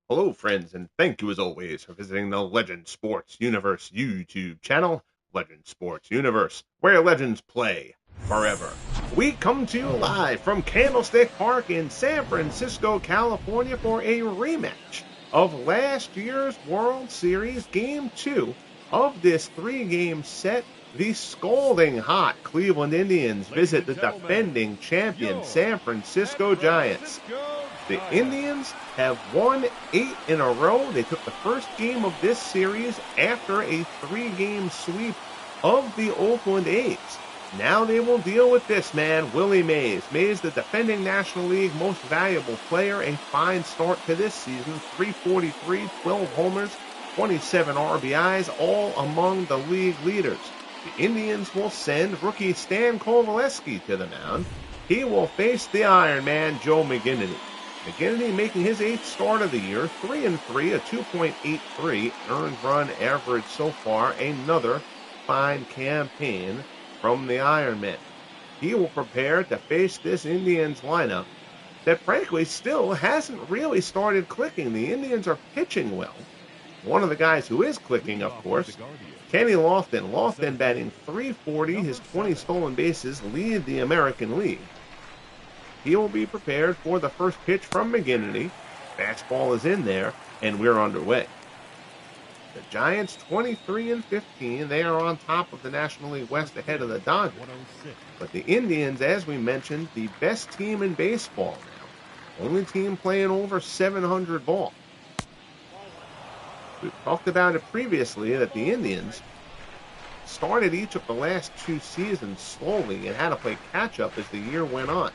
Hello, friends, and thank you as always for visiting the Legend Sports Universe YouTube channel, Legend Sports Universe, where legends play forever. We come to you live from Candlestick Park in San Francisco, California for a rematch of last year's World Series Game 2 of this three-game set. The scalding hot Cleveland Indians visit the defending champion San Francisco Giants. The Indians have won 8 in a row. They took the first game of this series after a three-game sweep of the Oakland A's. Now they will deal with this man, Willie Mays. Mays, the defending National League Most Valuable Player. A fine start to this season. 343, 12 homers, 27 RBIs, all among the league leaders. The Indians will send rookie Stan Coveleski to the mound. He will face the Iron Man, Joe McGinnity. McGinnity making his 8th start of the year, 3-3, a 2.83 earned run average so far. Another fine campaign from the Iron Man. He will prepare to face this Indians lineup that frankly still hasn't really started clicking. The Indians are pitching well. One of the guys who is clicking, of course, Kenny Lofton. Lofton batting .340, his 20 stolen bases lead the American League. He will be prepared for the first pitch from McGinnity. Fastball is in there, and we're underway. The Giants 23-15. They are on top of the National League West ahead of the Dodgers. But the Indians, as we mentioned, the best team in baseball now. Only team playing over 700 ball. We've talked about it previously that the Indians started each of the last two seasons slowly and had to play catch-up as the year went on.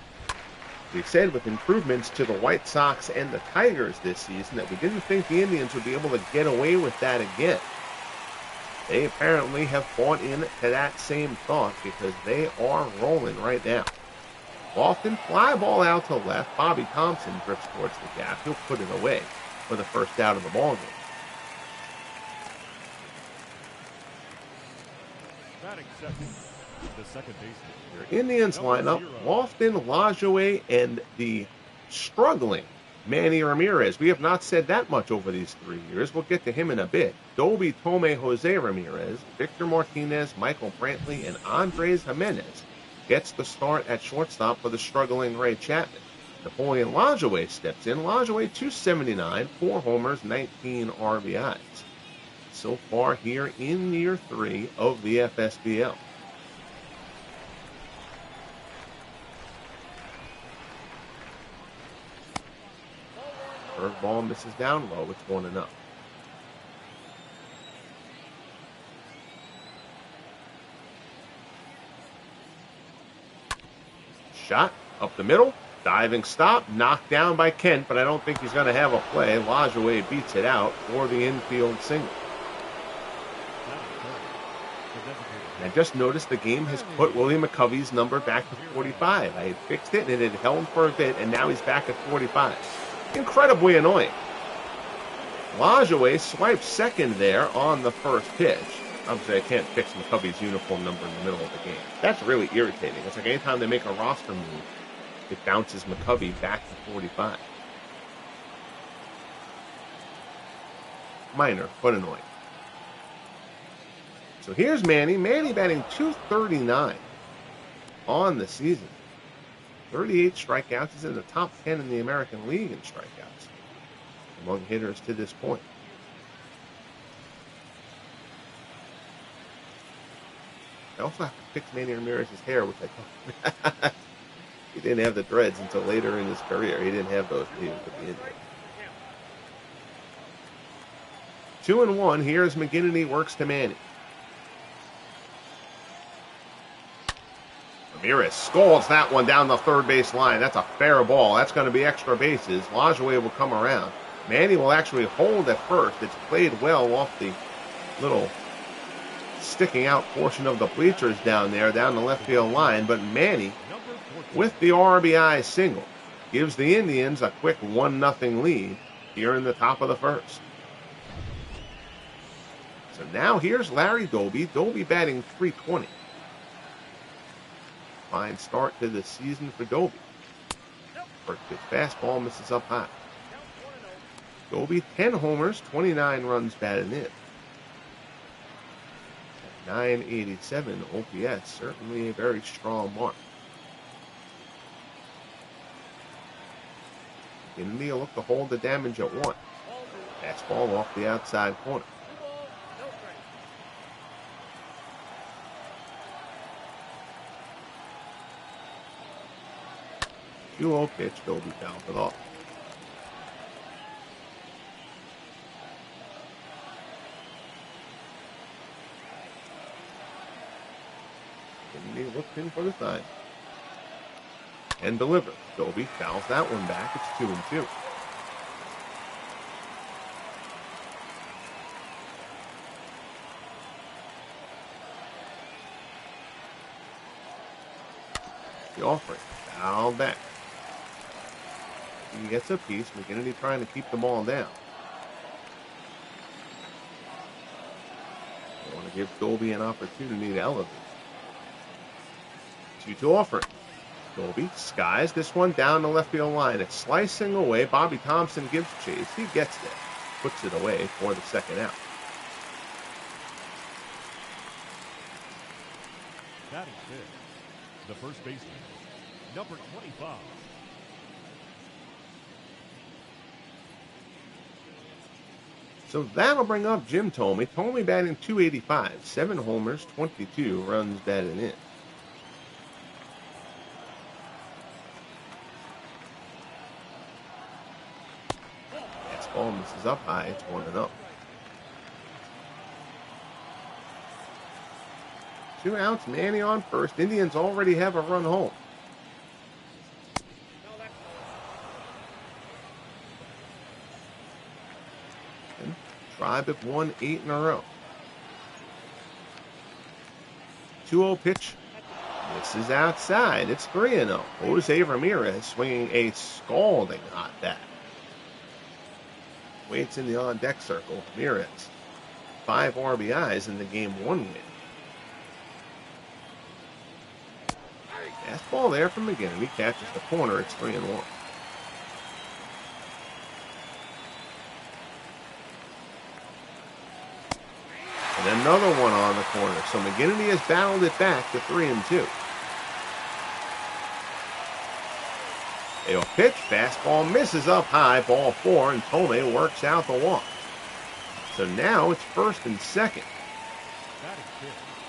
We said with improvements to the White Sox and the Tigers this season that we didn't think the Indians would be able to get away with that again. They apparently have bought into that same thought because they are rolling right now. Lofton, fly ball out to left. Bobby Thompson drifts towards the gap. He'll put it away for the first out of the ballgame. Batting second, the second baseman. Your Indians lineup, Lofton, Lajoie, and the struggling Manny Ramirez. We have not said that much over these 3 years. We'll get to him in a bit. Doby, Tome, Jose Ramirez, Victor Martinez, Michael Brantley, and Andres Jimenez gets the start at shortstop for the struggling Ray Chapman. Napoleon Lajoie steps in. Lajoie, .279, 4 homers, 19 RBIs. So far here in year 3 of the FSBL. Curveball misses down low. It's 1-0. Shot up the middle. Diving stop. Knocked down by Kent, but I don't think he's going to have a play. Lajoie beats it out for the infield single. And I just noticed the game has put Willie McCovey's number back to 45. I had fixed it, and it had held for a bit, and now he's back at 45. Incredibly annoying. Lajoie swipes second there on the first pitch. Obviously, I can't fix McCovey's uniform number in the middle of the game. That's really irritating. It's like anytime they make a roster move, it bounces McCovey back to 45. Minor, but annoying. So here's Manny. Manny batting .239 on the season. 38 strikeouts. He's in the top 10 in the American League in strikeouts among hitters to this point. I also have to fix Manny Ramirez's hair, which I thought he didn't have the dreads until later in his career. He didn't have those when he was with the Indians. 2-1. Here's McGinnity, works to Manny. Ramirez scalds that one down the third base line. That's a fair ball. That's going to be extra bases. Lajoie will come around. Manny will actually hold at first. It's played well off the little sticking out portion of the bleachers down there, down the left field line. But Manny, with the RBI single, gives the Indians a quick 1-0 lead here in the top of the first. So now here's Larry Doby. Doby batting .320. Fine start to the season for Doby. First pitch fastball misses up high. Doby, 10 homers, 29 runs batted in. 987 OPS, certainly a very strong mark. McGinnity will look to hold the damage at 1. Fastball off the outside corner. 2-0 pitch, Doby fouled it off. McGinnity looked in for the sign. And delivers. Doby fouls that one back. It's 2-2. The offering. Fouled back. He gets a piece. McGinnity trying to keep the ball down. I want to give Doby an opportunity to elevate. 2-2 offering. Doby skies this one down the left field line. It's slicing away. Bobby Thompson gives chase. He gets there. Puts it away for the second out. Batting fifth, the first baseman, number 25. So that'll bring up Jim Thome. Thome batting .285, 7 homers, 22 runs batted in. Ball misses up high. It's 1-0. 2 outs, Manny on first. Indians already have a run home. And Tribe have won 8 in a row. 2-0 pitch. This is outside. It's 3-0. Jose Ramirez swinging a scalding hot bat. Waits in the on-deck circle. Ramirez, 5 RBIs in the Game 1 win. Fastball there from McGinnity. Catches the corner. It's 3-1. And another one on the corner. So McGinnity has battled it back to 3-2. A pitch, fastball misses up high, ball 4, and Thome works out the walk. So now it's first and second.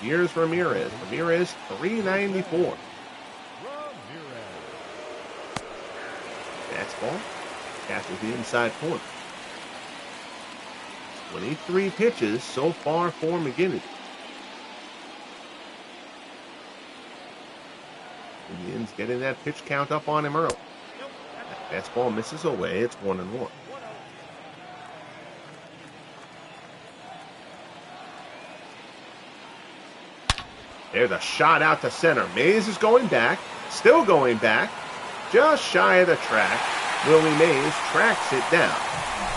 Here's Ramirez. Ramirez, 394. Fastball catches the inside corner. 23 pitches so far for McGinnity. Indians getting that pitch count up on him early. Fastball misses away. It's 1-1. There's a shot out to center. Mays is going back. Still going back. Just shy of the track. Willie Mays tracks it down.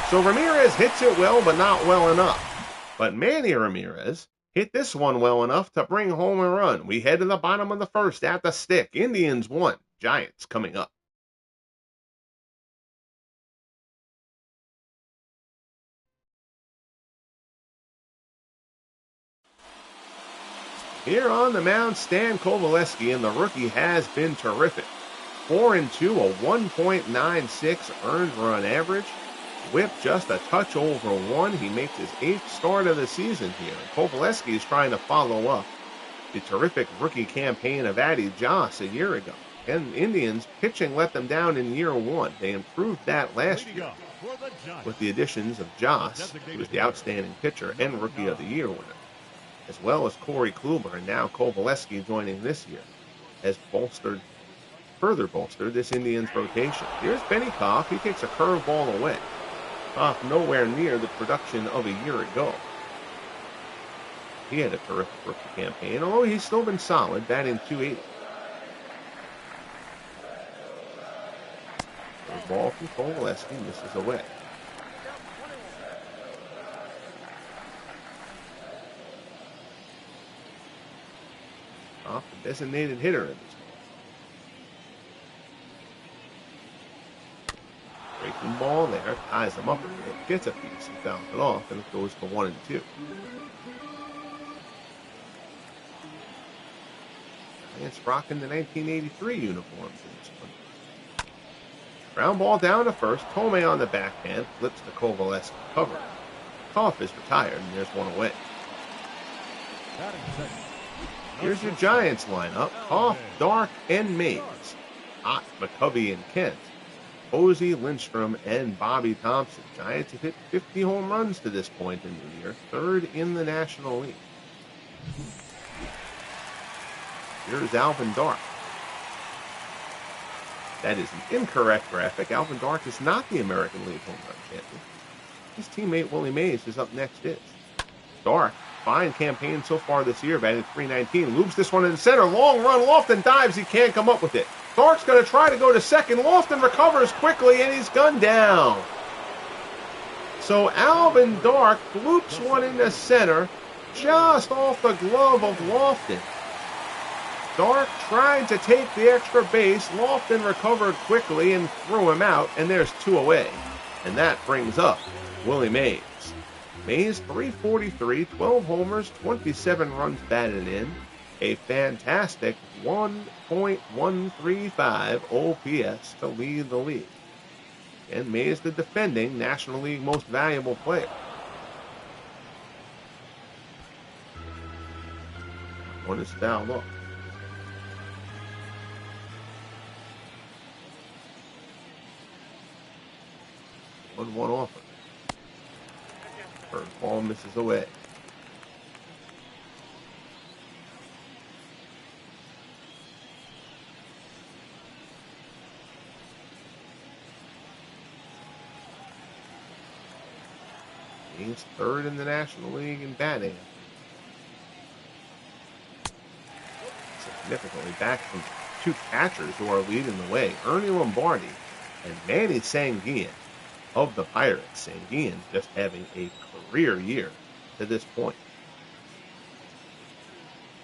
So Ramirez hits it well, but not well enough. But Manny Ramirez hit this one well enough to bring home a run. We head to the bottom of the first at the stick. Indians 1. Giants coming up. Here on the mound, Stan Coveleski, and the rookie has been terrific. 4-2, a 1.96 earned run average. Whip just a touch over 1. He makes his 8th start of the season here. Coveleski is trying to follow up the terrific rookie campaign of Addy Joss a year ago. And Indians pitching let them down in year 1. They improved that last year with the additions of Joss, who was the outstanding pitcher and rookie of the year winner, as well as Corey Kluber, and now Coveleski joining this year, has further bolstered this Indians rotation. Here's Benny Koff. He takes a curveball away. Koff nowhere near the production of a year ago. He had a terrific rookie campaign, although he's still been solid, batting .280. The ball from Coveleski misses away. Off the designated hitter in this Breaking ball there, ties him up a bit, gets a piece, and fouls it off, and it goes to 1-2. Giants rocking the 1983 uniforms in this one. Ground ball down to first. Tomei on the backhand, flips to Coveleski cover. Koff is retired, and there's one away. Here's your Giants lineup. Koff, Dark, and Mays. Ott, McCovey, and Kent. Posey, Lindstrom, and Bobby Thompson. Giants have hit 50 home runs to this point in the year, third in the National League. Here's Alvin Dark. That is an incorrect graphic. Alvin Dark is not the American League home run champion. His teammate Willie Mays is up next. Dark, fine campaign so far this year, batting .319. Loops this one in the center. Long run. Lofton dives. He can't come up with it. Dark's going to try to go to second. Lofton recovers quickly, and he's gunned down. So Alvin Dark loops one in the center, just off the glove of Lofton. Dark tried to take the extra base. Lofton recovered quickly and threw him out, and there's two away. And that brings up Willie Mays. Mays, .343, 12 homers, 27 runs batted in, a fantastic 1.135 OPS to lead the league. And Mays, the defending National League most valuable player. One is fouled off. One offer. First ball misses away. He's third in the National League in batting. Significantly back from two catchers who are leading the way, Ernie Lombardi and Manny Sanguillen of the Pirates. Sanguillen just having a career year to this point.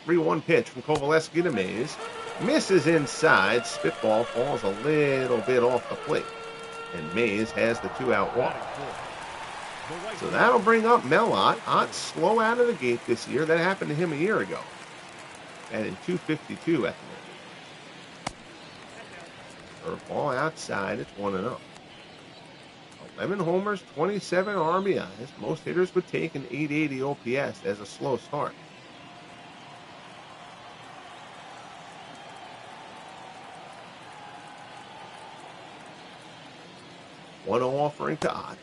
3-1 pitch from Coveleski to Mays. Misses inside. Spitball falls a little bit off the plate. And Mays has the two-out walk. So that'll bring up Mel Ott. Ott's slow out of the gate this year. That happened to him a year ago. And in .252 at the moment. Curveball outside. It's 1-0. 11 homers, 27 RBIs. Most hitters would take an 880 OPS as a slow start. One offering to Ott.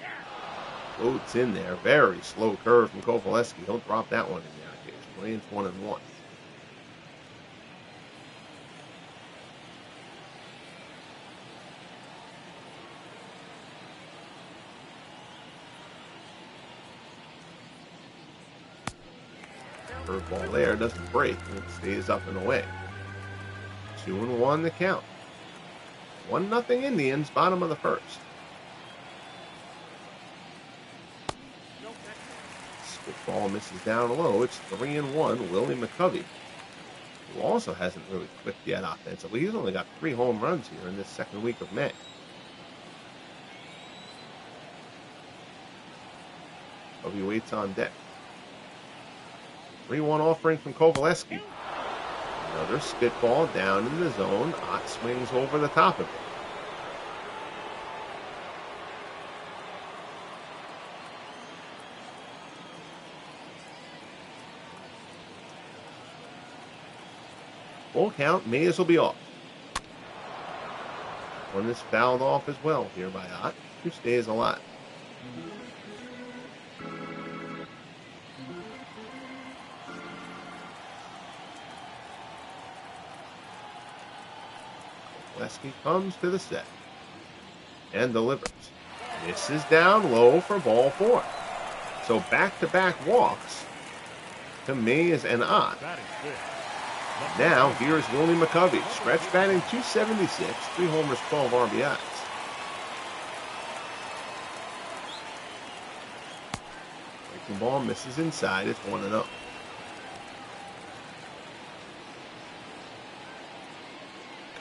Floats in there. Very slow curve from Coveleski. He'll drop that one in there occasionally. It's 1-1. Curveball there doesn't break, and it stays up and away. 2-1 the count. 1-0 Indians, bottom of the first. Spitball misses down low. It's 3-1. Willie McCovey, who also hasn't really clicked yet offensively. He's only got 3 home runs here in this second week of May. Covey waits on deck. 3-1 offering from Coveleski. Another spitball down in the zone. Ott swings over the top of it. Full count. Mays will be off. One is fouled off as well here by Ott, who stays alive. Coveleski comes to the set and delivers. Misses down low for ball 4. So back-to-back walks to Mays and Ott. Now here's Willie McCovey. Stretch batting .276, 3 homers, 12 RBIs. Breaking ball misses inside. It's 1-0.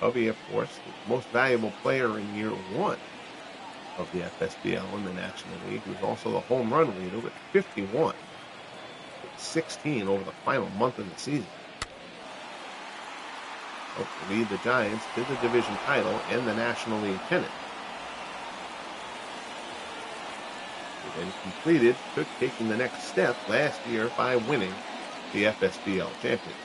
Covey, of course, the most valuable player in year 1 of the FSBL in the National League. He was also the home run leader with 51, with 16 over the final month of the season. Helped lead the Giants to the division title and the National League pennant. He then completed, taking the next step last year by winning the FSBL championship.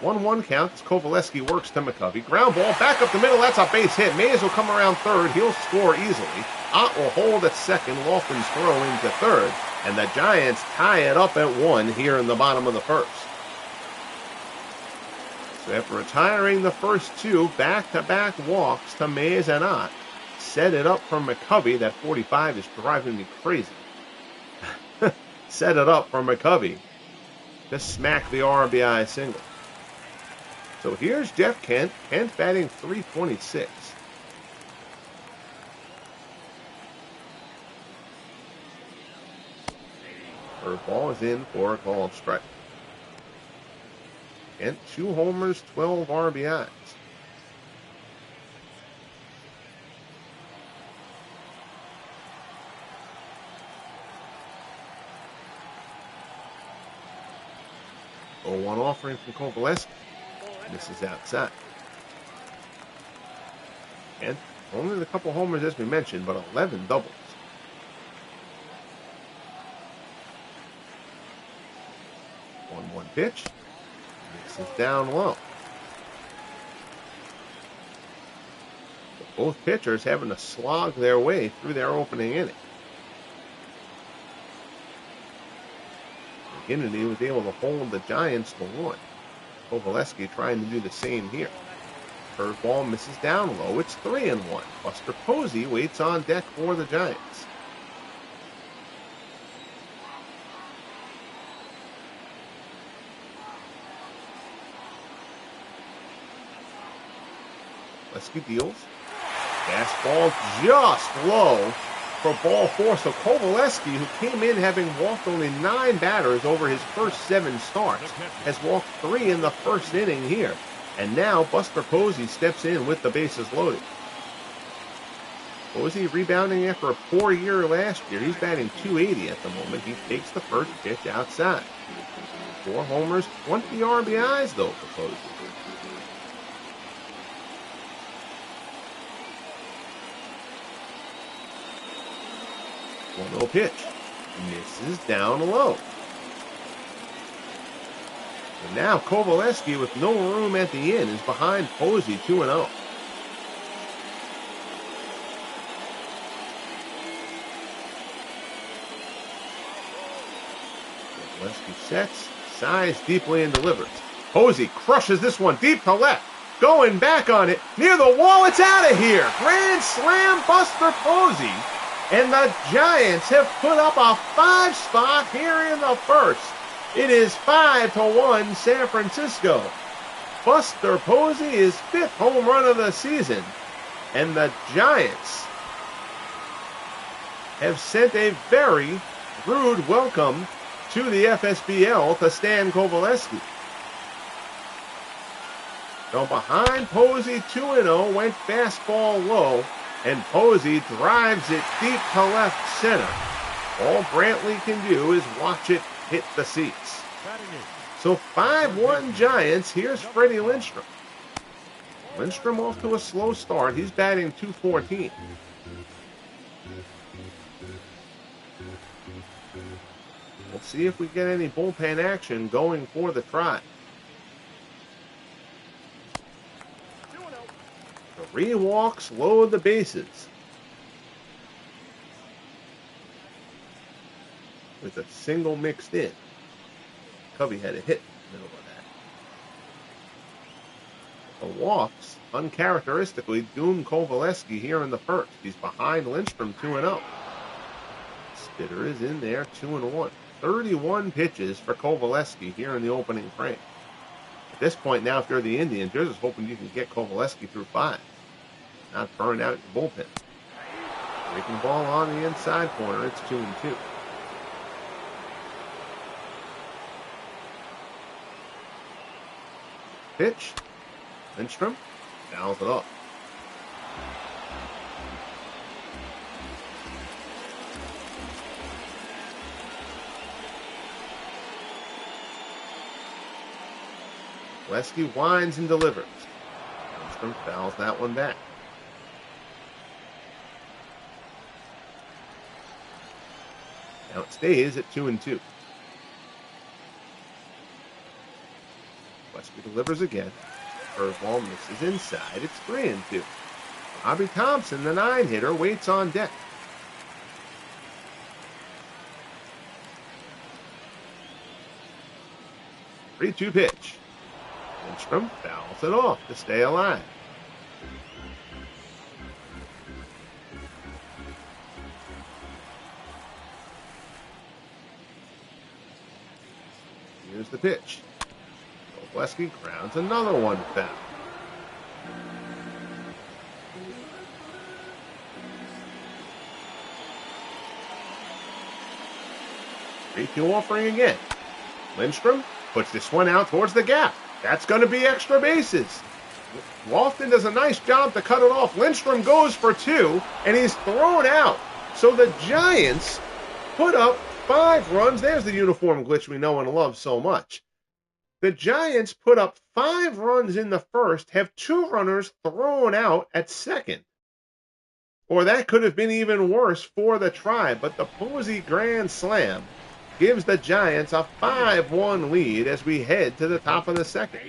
1-1 count as Coveleski works to McCovey. Ground ball back up the middle. That's a base hit. Mays will come around third. He'll score easily. Ott will hold at second. Laughlin's throw into third. And the Giants tie it up at 1 here in the bottom of the first. So after retiring the first two, back-to-back walks to Mays and Ott set it up for McCovey. That 45 is driving me crazy. Set it up for McCovey to smack the RBI single. So here's Jeff Kent. Kent batting .326. Curveball is in for a called strike. Kent, 2 homers, 12 RBIs. One offering from Coveleski. This is outside. And only a couple homers as we mentioned, but 11 doubles. 1-1 pitch. This is down low. So both pitchers having to slog their way through their opening inning. McGinnity was able to hold the Giants to 1. Coveleski trying to do the same here. Curveball misses down low. It's 3-1. Buster Posey waits on deck for the Giants. Coveleski deals. Fastball just low for ball 4. So Coveleski, who came in having walked only 9 batters over his first 7 starts, has walked 3 in the first inning here. And now Buster Posey steps in with the bases loaded. Posey rebounding after a poor year last year. He's batting .280 at the moment. He takes the first pitch outside. 4 homers, 20 RBIs though for Posey. 1-0 pitch. Misses down low. And now Coveleski, with no room at the end, is behind Posey 2-0. Coveleski sets, sighs deeply and delivers. Posey crushes this one deep to left. Going back on it. Near the wall, it's out of here. Grand slam, Buster Posey. And the Giants have put up a 5 spot here in the first. It is 5-1 San Francisco. Buster Posey is 5th home run of the season. And the Giants have sent a very rude welcome to the FSBL to Stan Coveleski. So behind Posey 2-0, went fastball low. And Posey drives it deep to left center. All Brantley can do is watch it hit the seats. So 5-1 Giants. Here's Freddie Lindstrom. Lindstrom off to a slow start. He's batting .214. We'll see if we get any bullpen action going for the Tribe. 3 walks, load the bases. With a single mixed in. Covey had a hit in the middle of that. The walks, uncharacteristically, doom Coveleski here in the first. He's behind Lindstrom 2-0. Spitter is in there 2-1. 31 pitches for Coveleski here in the opening frame. At this point now, if you're the Indians, you're just hoping you can get Coveleski through 5. Not burn out your bullpen. Breaking ball on the inside corner. It's 2-2. Pitch. Lindstrom fouls it off. Coveleski winds and delivers. Lindstrom fouls that one back. Now it stays at 2-2. Coveleski delivers again. Curveball misses inside. It's 3-2. Bobby Thompson, the 9-hitter, waits on deck. Three-two pitch. Lindstrom fouls it off to stay alive. Here's the pitch. Coveleski grounds another one foul. 3-2 offering again. Lindstrom puts this one out towards the gap. That's going to be extra bases. Lofton does a nice job to cut it off. Lindstrom goes for 2, and he's thrown out. So the Giants put up 5 runs. There's the uniform glitch we know and love so much. The Giants put up 5 runs in the first, have 2 runners thrown out at second. Or that could have been even worse for the Tribe, but the Posey grand slam gives the Giants a 5-1 lead as we head to the top of the second.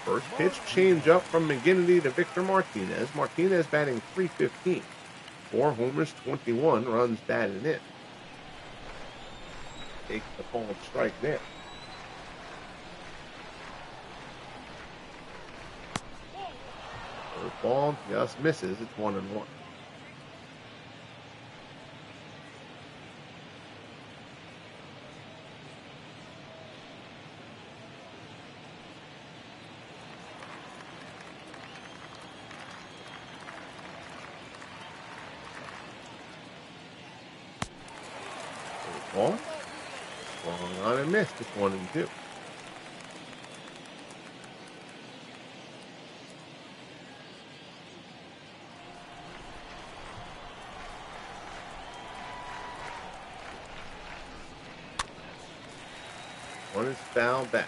First pitch change up from McGinnity to Victor Martinez. Martinez batting .315. 4 homers, 21 runs batted in. Takes the called strike there. First ball just misses. It's 1-1. Ball. Swung on and missed. It's 1-2. One is foul back.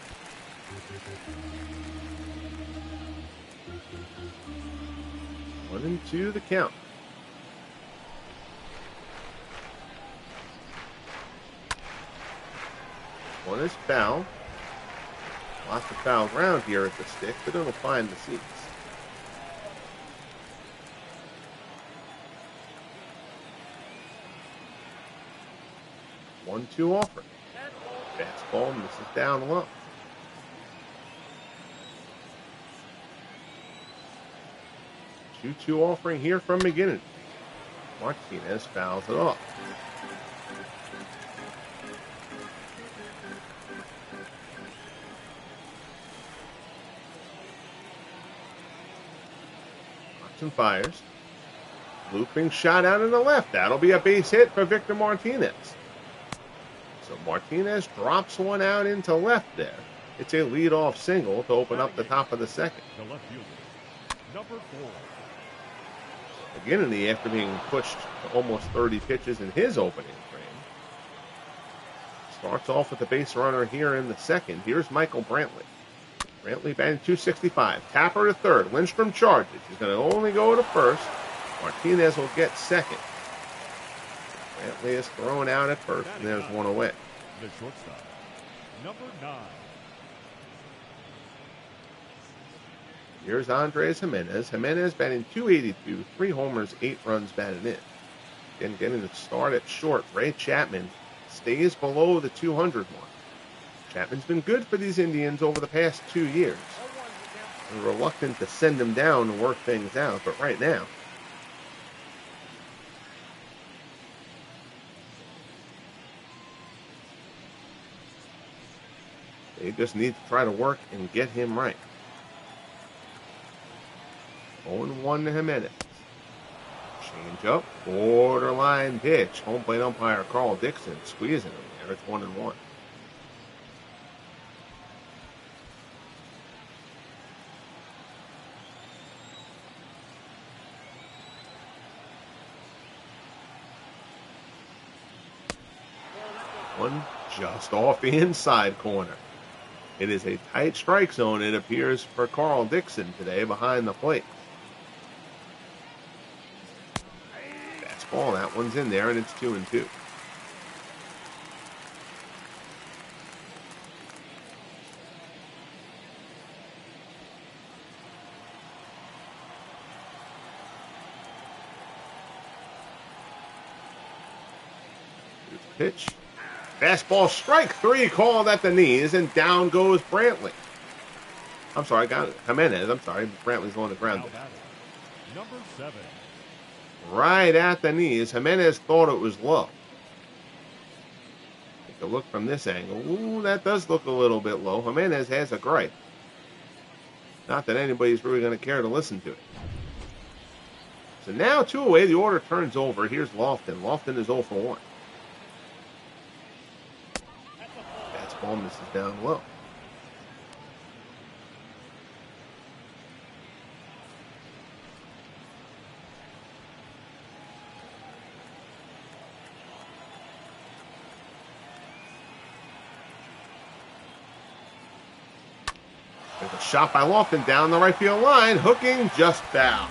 One and two the count. One is foul. Lots of foul ground here at the stick, but it'll find the seats. One-two offer. Fastball misses down low. Two-two offering here from McGinnity. Martinez fouls it off. And fires. Looping shot out in the left. That'll be a base hit for Victor Martinez. So Martinez drops one out into left there. It's a leadoff single to open up the top of the second. The left fielder, number 4. McGinnity, after being pushed to almost 30 pitches in his opening frame, starts off with the base runner here in the second. Here's Michael Brantley. Brantley batting .265. Tapper to third. Lindstrom charges. He's going to only go to first. Martinez will get second. Brantley is thrown out at first, and there's one away. The shortstop, number 9. Here's Andres Jimenez. Jimenez batting .282. 3 homers, 8 runs batted in. Again, getting the start at short. Ray Chapman stays below the 200 mark. Chapman's been good for these Indians over the past 2 years. They're reluctant to send him down to work things out, but right now, they just need to try to work and get him right. 0-1 to Jimenez. Change up, borderline pitch. Home plate umpire Carl Dixon squeezing him there. It's 1-1. One just off the inside corner. It is a tight strike zone, it appears, for Carl Dixon today behind the plate. Fastball, that one's in there, and it's 2-2. Pitch. Fastball, strike three, called at the knees, and down goes Brantley. I'm sorry, I got it. Jimenez. I'm sorry. Brantley's on the ground. Number 7. Right at the knees. Jimenez thought it was low. Take a look from this angle. Ooh, that does look a little bit low. Jimenez has a gripe. Not that anybody's really going to care to listen to it. So now 2 away. The order turns over. Here's Lofton. Lofton is 0 for 1. Fastball misses down low. There's a shot by Lofton down the right field line. Hooking just foul.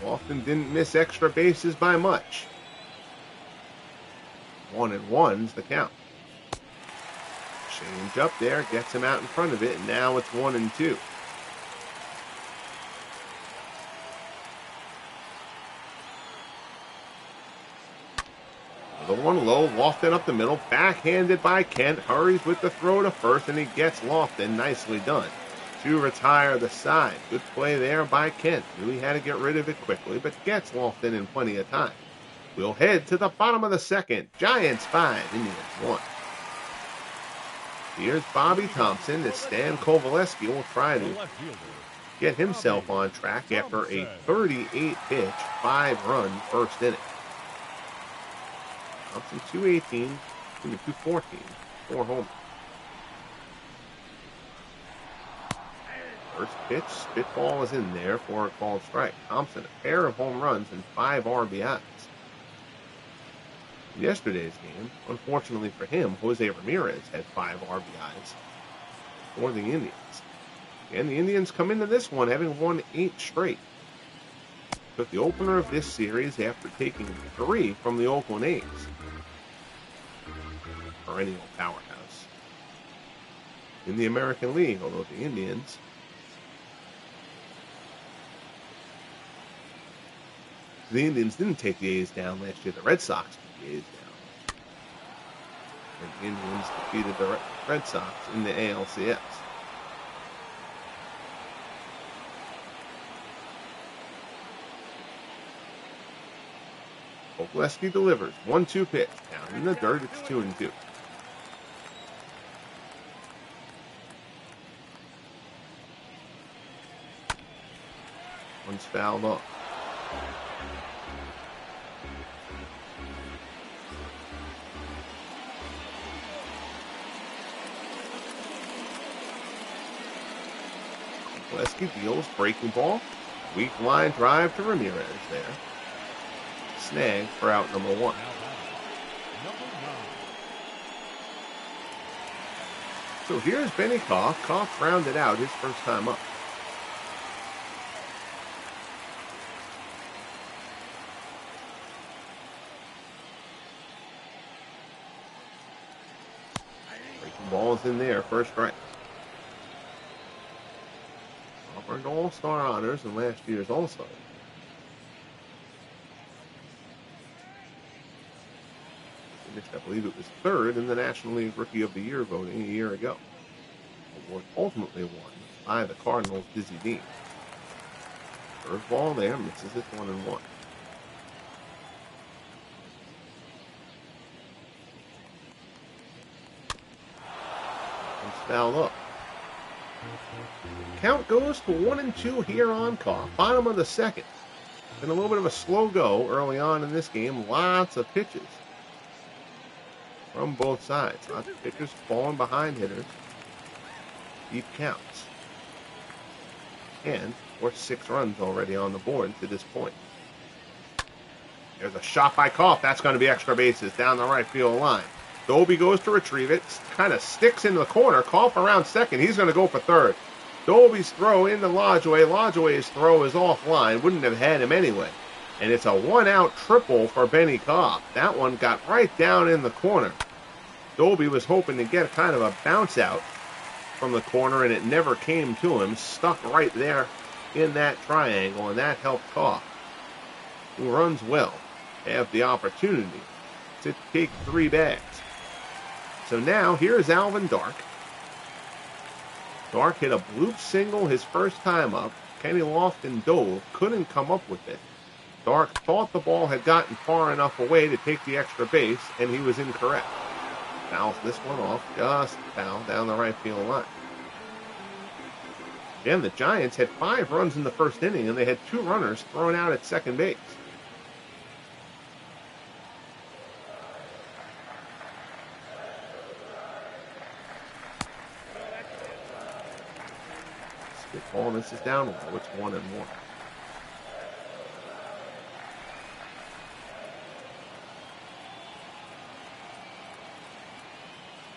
Lofton didn't miss extra bases by much. 1-1's the count. Change up there, gets him out in front of it, and now it's 1-2. The one low, Lofton up the middle, backhanded by Kent, hurries with the throw to first, and he gets Lofton. Nicely done to retire the side. Good play there by Kent. Knew he had to get rid of it quickly, but gets Lofton in plenty of time. We'll head to the bottom of the second. Giants 5, Indians 1. Here's Bobby Thompson as Stan Coveleski will try to get himself on track after a 38-pitch, 5-run first inning. Thompson 218, 214, 4 homers. First pitch, spitball is in there for a called strike. Thompson, a pair of home runs and 5 RBIs. In yesterday's game, unfortunately for him, Jose Ramirez had 5 RBIs for the Indians. And the Indians come into this one having won 8 straight. Took the opener of this series after taking 3 from the Oakland A's. Perennial powerhouse in the American League, although the Indians didn't take the A's down last year. The Red Sox took the A's down. And the Indians defeated the Red Sox in the ALCS. Coveleski delivers. 1-2 pitch. Down in the dirt, it's 2-2. One's fouled off. Coveleski deals breaking ball. Weak line drive to Ramirez there. Snag for out number 1. So here's Benny Koff. Koff rounded out his first time up. Breaking ball's in there, first strike. Koff earned All-Star honors in last year's All-Star. I believe it was 3rd in the National League Rookie of the Year voting a year ago. Award ultimately won by the Cardinals' Dizzy Dean. Third ball there, misses it 1-1. It's fouled up. Count goes to 1-2 here on Koff. Bottom of the second. Been a little bit of a slow go early on in this game. Lots of pitches from both sides. Lots of pitchers falling behind hitters. Deep counts. And, of course, 6 runs already on the board to this point. There's a shot by Koff. That's going to be extra bases down the right field line. Doby goes to retrieve it, kind of sticks in the corner, call for around second. He's going to go for third. Doby's throw into Lodgeway. Lodgeway's throw is offline. Wouldn't have had him anyway. And it's a one-out triple for Benny Cobb. That one got right down in the corner. Doby was hoping to get kind of a bounce out from the corner, and it never came to him. Stuck right there in that triangle, and that helped Cobb, who runs well, have the opportunity to take 3 bags. So now here's Alvin Dark. Dark hit a bloop single his first time up. Kenny Lofton dove, couldn't come up with it. Dark thought the ball had gotten far enough away to take the extra base, and he was incorrect. Fouls this one off, just foul down the right field line. Again, the Giants had 5 runs in the first inning, and they had 2 runners thrown out at second base. Spitball, this is down low. It's 1-1.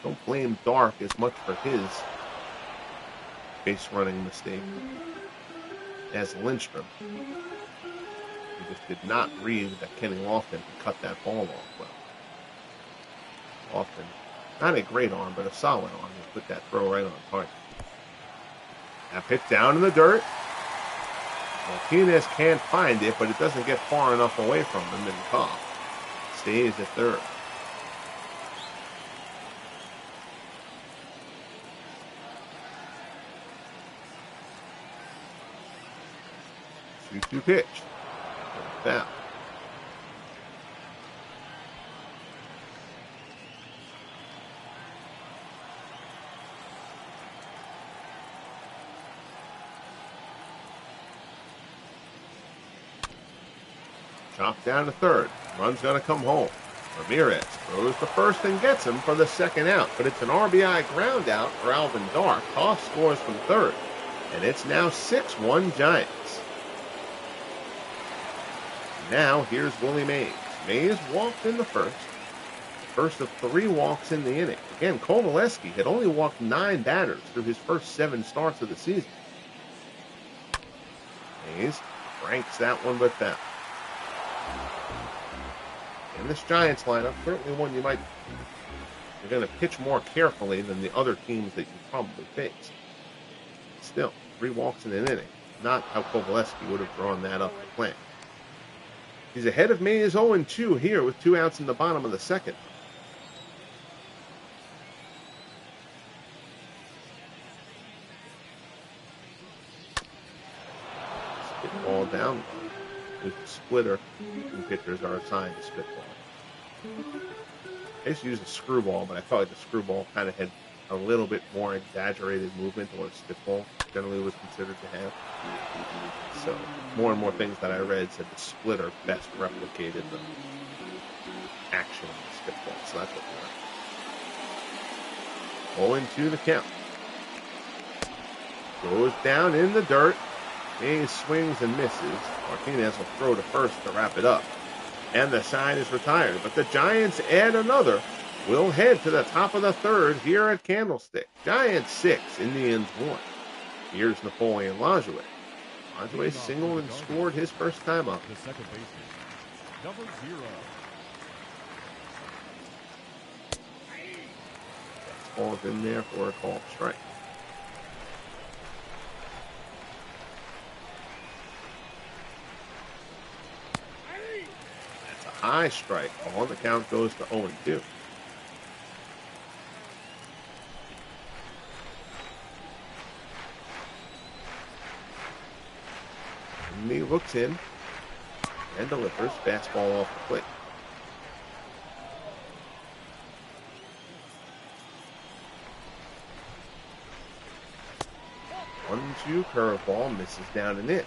Don't blame Dark as much for his base running mistake as Lindstrom. He just did not read that Kenny Lofton could cut that ball off well. Lofton, not a great arm, but a solid arm. He put that throw right on target. That pitch down in the dirt. Martinez can't find it, but it doesn't get far enough away from him, and Cobb stays at third. 2-2 pitch. Foul. Chopped down to third. Run's going to come home. Ramirez throws to first and gets him for the second out, but it's an RBI ground out for Alvin Dark. Hoff scores from third, and it's now 6-1 Giants. Now here's Willie Mays. Mays walked in the first of 3 walks in the inning. Again, Coveleski had only walked 9 batters through his first 7 starts of the season. Mays ranks that one but foul. And this Giants lineup, certainly one you're going to pitch more carefully than the other teams that you probably face. Still, 3 walks in an inning. Not how Coveleski would have drawn that up to plan. He's ahead of Mays 0-2 here with 2 outs in the bottom of the second. Spitball down. With the splitter, and pitchers are assigned to spitball. I used to use a screwball, but I felt like the screwball kind of had a little bit more exaggerated movement than what a spitball generally was considered to have. So more and more things that I read said the splitter best replicated the action of the spitball. So that's what we learned. 0-2 the count. Goes down in the dirt. Mays swings and misses. Martinez will throw to first to wrap it up. And the side is retired. But the Giants add another. We'll head to the top of the third here at Candlestick. Giants 6, Indians 1. Here's Napoleon Lajoie. Lajoie singled and scored his first time up. The second baseman, number 0. Ball's in there for a called strike. That's a high strike ball. The count goes to 0-2. And he looks in and delivers. Fastball off the plate. One-two curveball misses down and in.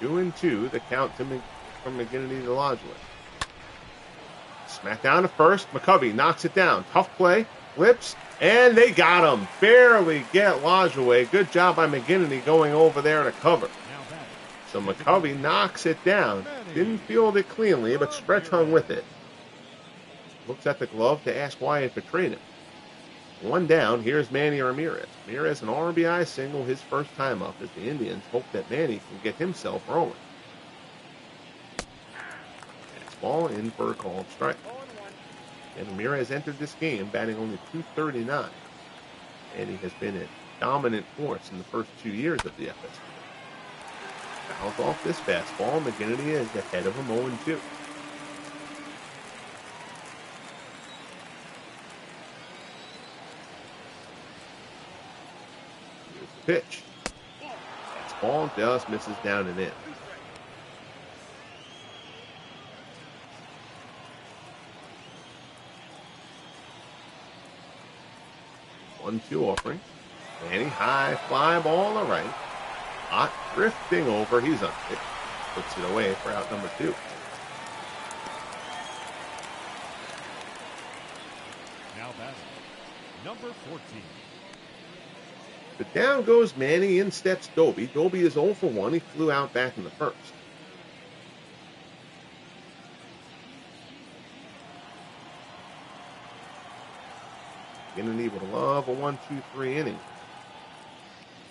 2-2, the count from McGinnity to Lajoie. Smack down to first. McCovey knocks it down. Tough play. Flips. And they got him. Barely get Lajoie. Good job by McGinnity going over there to cover. So McCovey knocks it down. Didn't field it cleanly, but Stretch hung with it. Looks at the glove to ask Wyatt to trade him. One down, here's Manny Ramirez. Ramirez an RBI single his first time up as the Indians hope that Manny can get himself rolling. Fastball in for a called strike. And Ramirez entered this game batting only .239. And he has been a dominant force in the first 2 years of the FSP. Fouls off this fastball. McGinnity is ahead of him 0-2. Here's the pitch. Fastball just misses down and in. One-two offering. Manny high fly ball to right. Hot drifting over. He's on it. Puts it away for out number 2. Now batting, number 14. But down goes Manny. In steps Doby. Doby is 0 for 1. He flew out back in the first. McGinnity would love a 1-2-3 inning.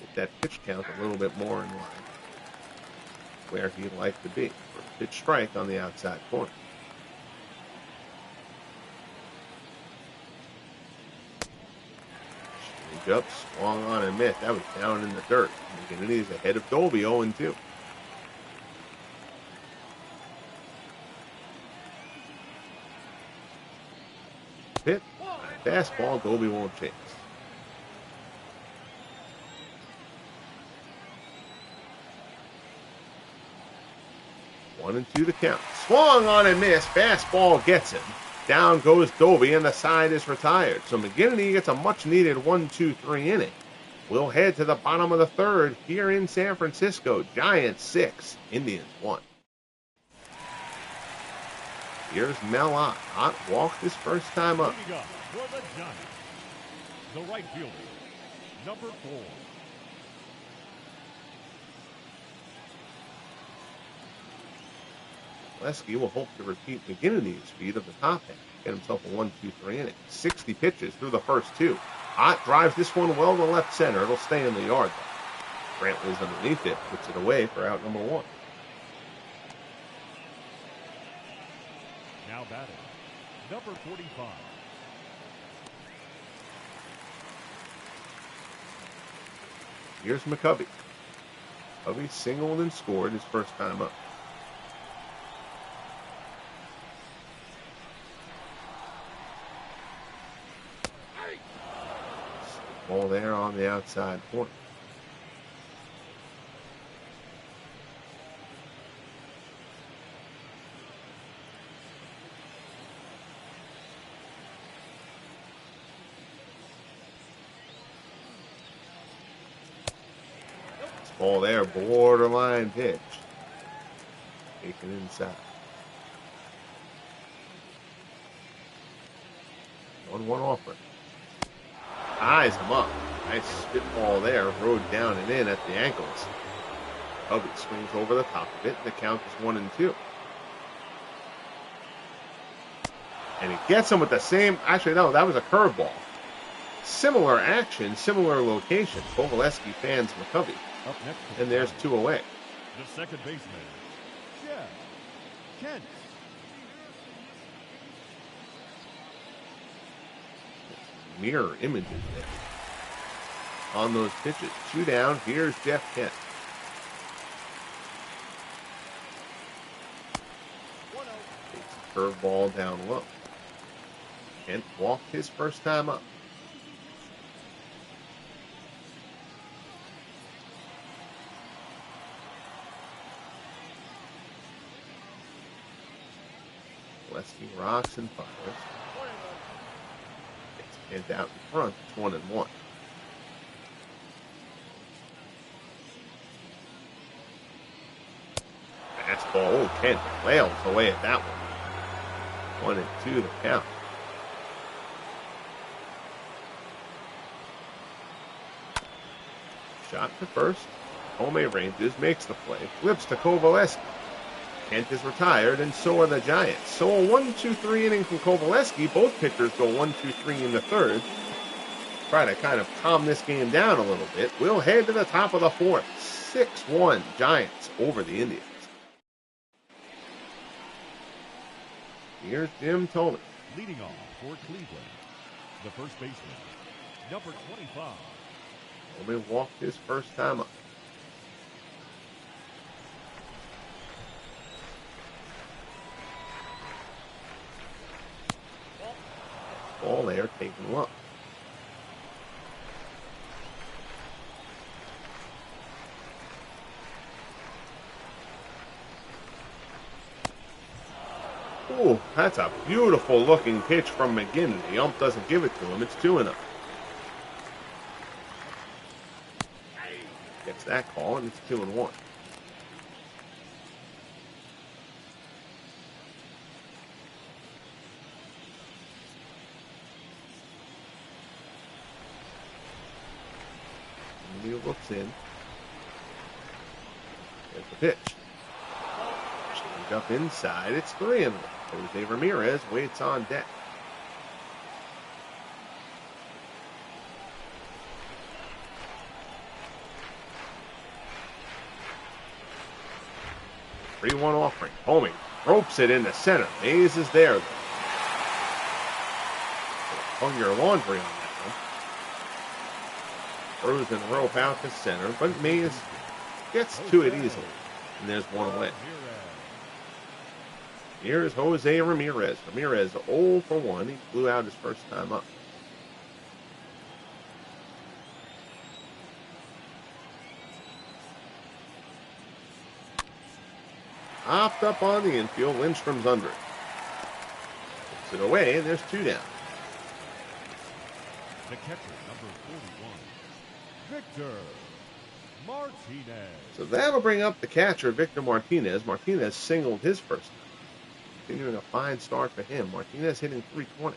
Get that pitch count a little bit more in line where he'd like to be. For a pitch strike on the outside corner. Change up, swung on and missed. That was down in the dirt. McGinnity is ahead of Doby 0-2. Hit. Fastball, Doby won't chase. One and two to count. Swung on and missed. Fastball gets him. Down goes Doby, and the side is retired. So McGinnity gets a much-needed 1-2-3 inning. We'll head to the bottom of the third here in San Francisco. Giants 6, Indians 1. Here's Mel Ott. Ott walked his first time up. Leading up for the Giants, the right fielder, number 4. Coveleski will hope to repeat McGinnity's speed of the top half. Get himself a 1-2-3 inning. 60 pitches through the first 2. Ott drives this one well to left center. It'll stay in the yard, though. Brantley's underneath it. Puts it away for out number 1. Now batting, number 45. Here's McCovey. McCovey singled and scored his first time up. Ball there on the outside corner. Ball there, borderline pitch. Taken inside. 1-1 offering. Eyes him up. Nice spitball there. Rode down and in at the ankles. Covey swings over the top of it. The count is 1-2. And he gets him with the same. Actually, no, that was a curveball. Similar action, similar location. Coveleski fans McCovey. Up next, And there's 2 away. the second baseman, Jeff Kent. Mirror images there on those pitches. 2 down. Here's Jeff Kent. Takes a curveball down low. Kent walked his first time up. Coveleski rocks and fires. Kent out in front, it's 1-1. Fastball, oh, Kent flails away at that one. 1-2 the count. Shot to first. Home ranges, makes the play, flips to Coveleski. Kent is retired, and so are the Giants. So a 1-2-3 inning from Coveleski. Both pitchers go 1-2-3 in the third. Try to kind of calm this game down a little bit. We'll head to the top of the fourth. 6-1 Giants over the Indians. Here's Jim Thome. Leading off for Cleveland, the first baseman, number 25. Thome walked his first time up. Ball there, taken low. Ooh, that's a beautiful looking pitch from McGinnity. Ump doesn't give it to him. It's 2-0. Gets that call, and it's 2-1. He looks in. There's the pitch. Change up inside. It's 3-1. Jose Ramirez waits on deck. Three 3-1 offering. Thome ropes it into center. Mays is there. Hung your laundry on that one. Frozen rope out to center, but Mays gets to it easily. And there's one away. Here's Jose Ramirez. Ramirez 0 for 1. He blew out his first time up. Hopped up on the infield. Lindstrom's under it. Puts it away, and there's 2 down. The catcher, number 41, Victor Martinez. So that'll bring up the catcher, Victor Martinez. Martinez singled his first time. Continuing a fine start for him. Martinez hitting .320.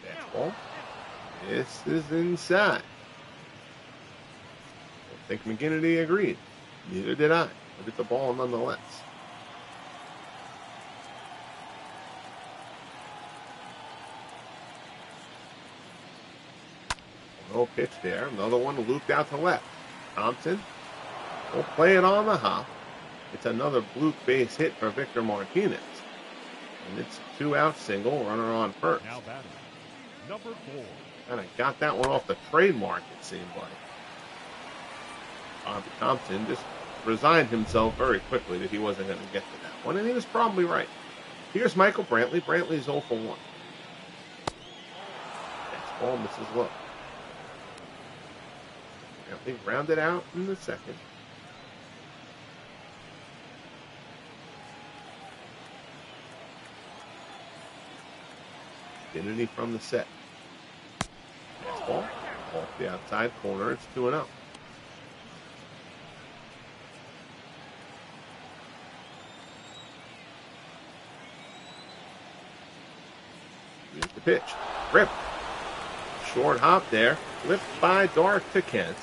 Fastball. This is inside. I think McGinnity agreed. Neither did I. But it's a ball nonetheless. No pitch there. Another one looped out to left. Thompson will play it on the hop. It's another Blue base hit for Victor Martinez. And it's a 2-out single, runner on first. Now batting, number 4. Kind of got that one off the trademark, it seemed like. Bobby Thompson just resigned himself very quickly that he wasn't going to get to that one, and he was probably right. Here's Michael Brantley. Brantley's 0 for 1. Next ball misses low. Brantley rounded out in the second. McGinnity from the set. Next ball off the outside corner. It's 2-0. Here's the pitch. Rip. Short hop there. Flipped by Dark to Kent.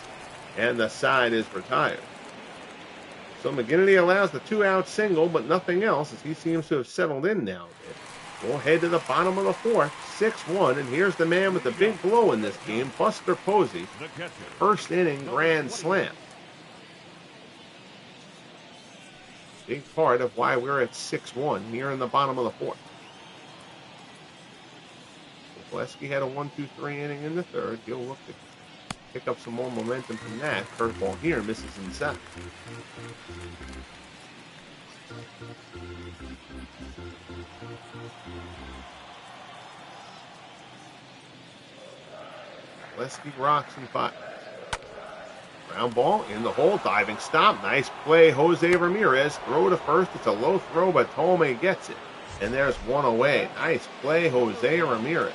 And the side is retired. So McGinnity allows the 2-out single, but nothing else as he seems to have settled in now a bit. We'll head to the bottom of the fourth. 6-1. And here's the man with the big blow in this game, Buster Posey. First inning grand slam. Big part of why we're at 6-1 here in the bottom of the fourth. Coveleski had a 1-2-3 inning in the third. He'll look to pick up some more momentum from that. Curveball here misses inside. Coveleski rocks and fires. Ground ball in the hole. Diving stop. Nice play. Jose Ramirez. Throw to first. It's a low throw, but Thome gets it. And there's one away. Nice play, Jose Ramirez.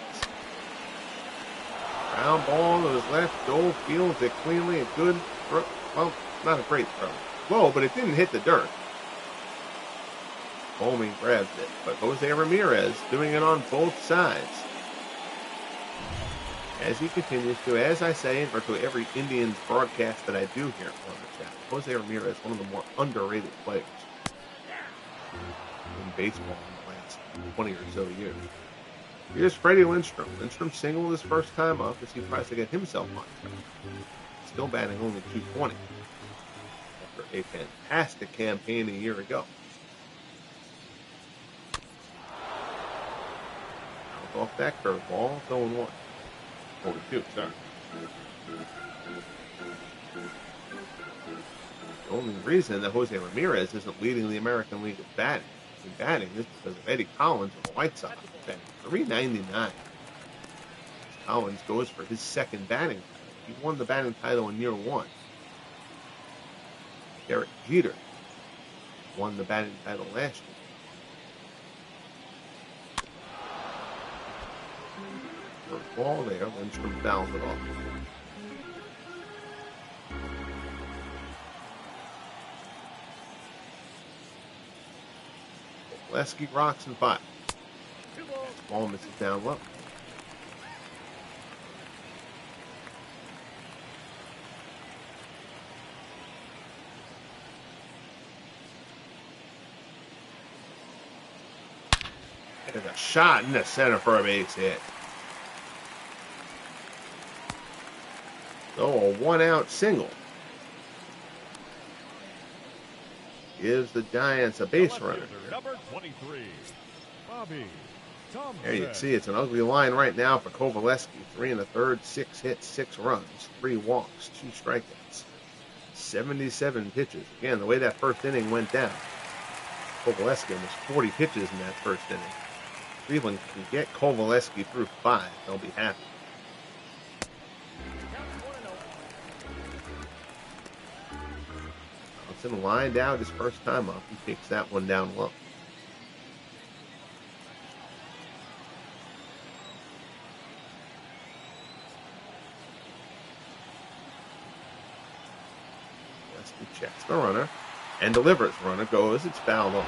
Ground ball to his left. Dole fields it cleanly. A good throw. Well, not a great throw. Low, but it didn't hit the dirt. Thome grabs it. But Jose Ramirez doing it on both sides. As he continues to, as I say in virtually every Indians broadcast that I do here on the channel, Jose Ramirez, one of the more underrated players in baseball in the last 20 or so years. Here's Freddie Lindstrom. Lindstrom singled his first time up as he tries to get himself on track. Still batting only .220 after a fantastic campaign a year ago. Out off that curveball, 0-1. 42, sorry. The only reason that Jose Ramirez isn't leading the American League of batting is because of Eddie Collins of the White Sox, batting .399. Collins goes for his second batting title. He won the batting title in year one. Derek Jeter won the batting title last year. First ball there, Lindstrom fouls it off. Coveleski rocks and 5. Ball misses down low. There's a shot in the center for a base hit. So a 1-out single gives the Giants a base runner. Number 23, Bobby Thompson. There you see it's an ugly line right now for Coveleski. 3 1/3, 6 hits, 6 runs, 3 walks, 2 strikeouts, 77 pitches. Again, the way that first inning went down, Coveleski almost 40 pitches in that first inning. Cleveland can get Coveleski through 5. They'll be happy. Johnson lined out his first time up. He takes that one down low. Coveleski checks the runner and delivers. Runner goes. It's fouled off.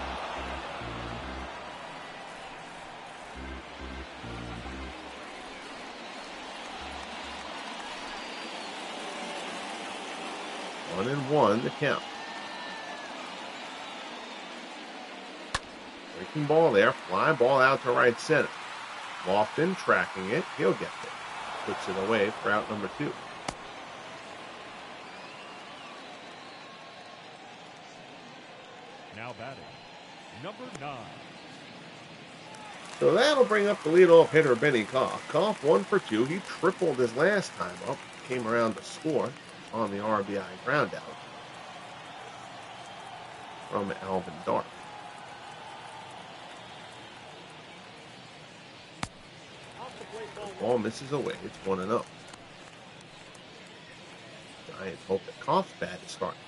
One and one, the count. Breaking ball there. Fly ball out to right center. Lofton tracking it. He'll get there. Puts it away for out number 2. Now batting, number 9. So that'll bring up the leadoff hitter, Benny Koff. Koff 1 for 2. He tripled his last time up. Came around to score on the RBI groundout from Alvin Dark. The ball misses away. It's 1-0. Giants hope that Koff's bat is starting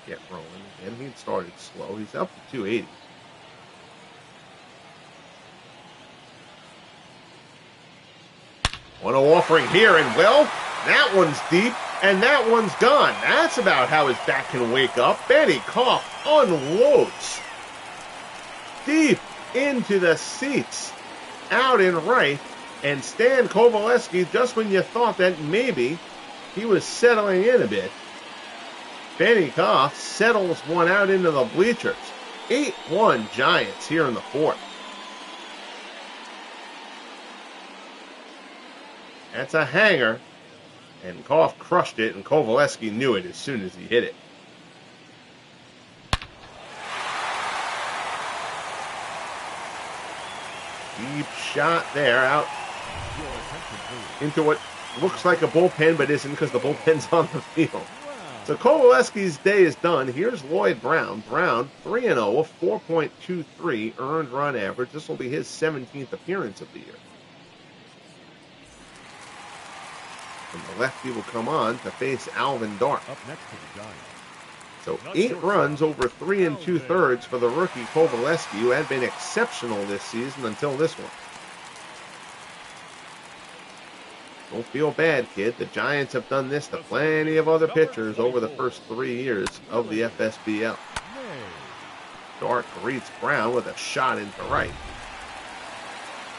to get rolling. Again, he had started slow. He's up to 280. One offering here, and well, that one's deep, and that one's gone. That's about how his bat can wake up. Benny Koff unloads deep into the seats, out in right, and Stan Coveleski, just when you thought that maybe he was settling in a bit, Benny Koff settles one out into the bleachers. 8-1 Giants here in the 4th. That's a hanger, and Koff crushed it, and Coveleski knew it as soon as he hit it. Deep shot there, out into what looks like a bullpen, but isn't because the bullpen's on the field. So Coveleski's day is done. Here's Lloyd Brown. Brown, 3-0, a 4.23 earned run average. This will be his 17th appearance of the year. And the lefty will come on to face Alvin Dark. Up next to the Giants. So 8 runs over 3 2/3 for the rookie Coveleski, who had been exceptional this season until this one. Don't feel bad, kid. The Giants have done this to plenty of other pitchers over the first 3 years of the FSBL. Dark greets Brown with a shot into right.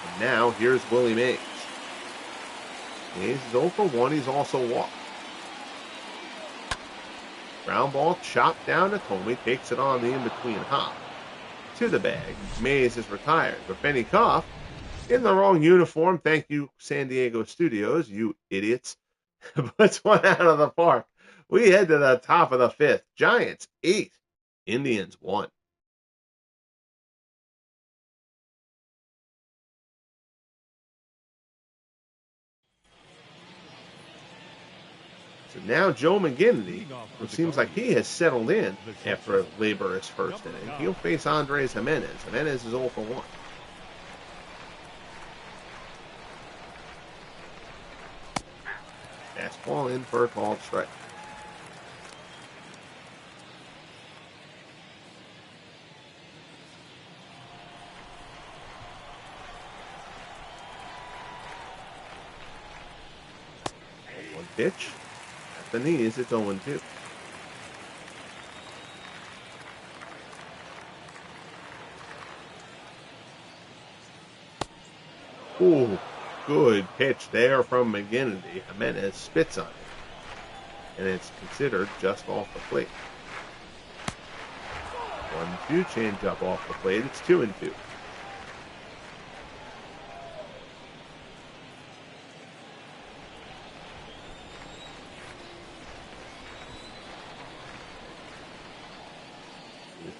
And now here's Willie Mays. Mays is 0 for 1. He's also walked. Ground ball chopped down to Tomey. Takes it on the in-between hop. To the bag. Mays is retired. But Benny Koff, in the wrong uniform, thank you, San Diego Studios, you idiots, puts one out of the park. We head to the top of the 5th. Giants 8, Indians 1. So now Joe McGinnity, who seems like he has settled in after a laborious first inning, he'll face Andres Jimenez. Jimenez is 0 for 1. Fastball in for a called strike. One pitch. At the knees, it's 0-2. Ooh, good pitch there from McGinnity. Jimenez spits on it, and it's considered just off the plate. 1-2 change up off the plate. It's 2-2.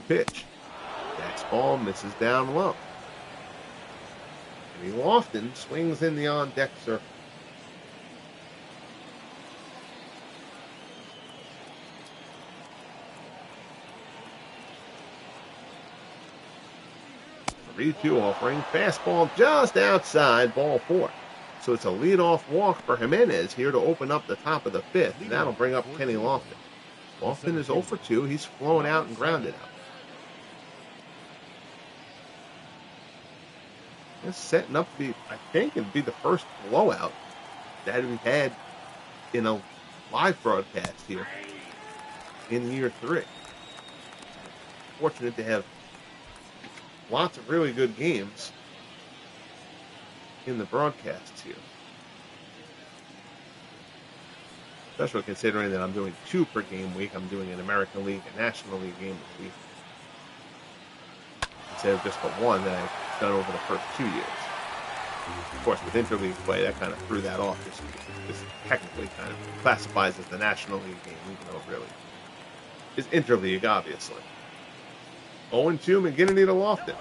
Pitch. Next ball misses down low. And he often swings in the on-deck circle. The 3-2 offering. Fastball just outside, ball 4. So it's a leadoff walk for Jimenez here to open up the top of the 5th. And that'll bring up Kenny Lofton. Lofton is 0 for 2. He's flown out and grounded out. It's setting up the, I think it'd be the first blowout that we've had in a live broadcast here in year 3. Fortunate to have lots of really good games in the broadcasts here. Especially considering that I'm doing 2 per game week. I'm doing an American League and National League game this week, instead of just the one that I've done over the first 2 years. Of course, with interleague play, that kind of threw that off this week. This technically kind of classifies as the National League game, even though it really is interleague, obviously. 0-2, McGinnity to Lofton.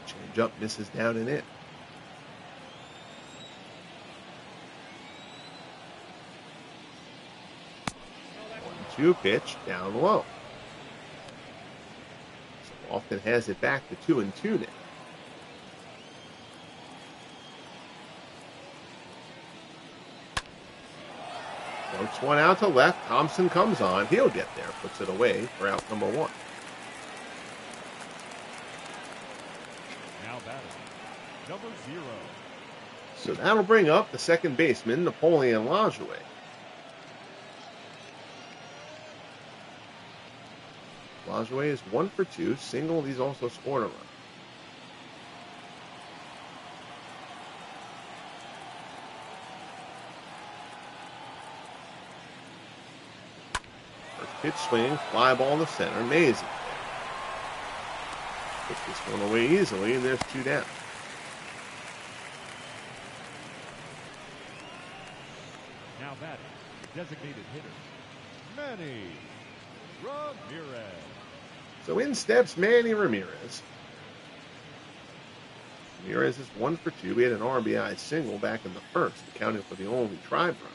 Change up, misses down and in. One-two pitch down low. Lofton has it back to 2-2 now. Works one out to left. Thompson comes on. He'll get there. Puts it away for out number 1. Now batting, number 0. So that'll bring up the second baseman, Napoleon Lajoie. Lajoie is 1 for 2. Single. He's also scored a run. First pitch swing. Fly ball to center. Mays. Puts this one away easily, and there's 2 down. Now batting, designated hitter, Manny Ramirez. So in steps Manny Ramirez. Ramirez is 1 for 2. He had an RBI single back in the first, accounting for the only tribe run.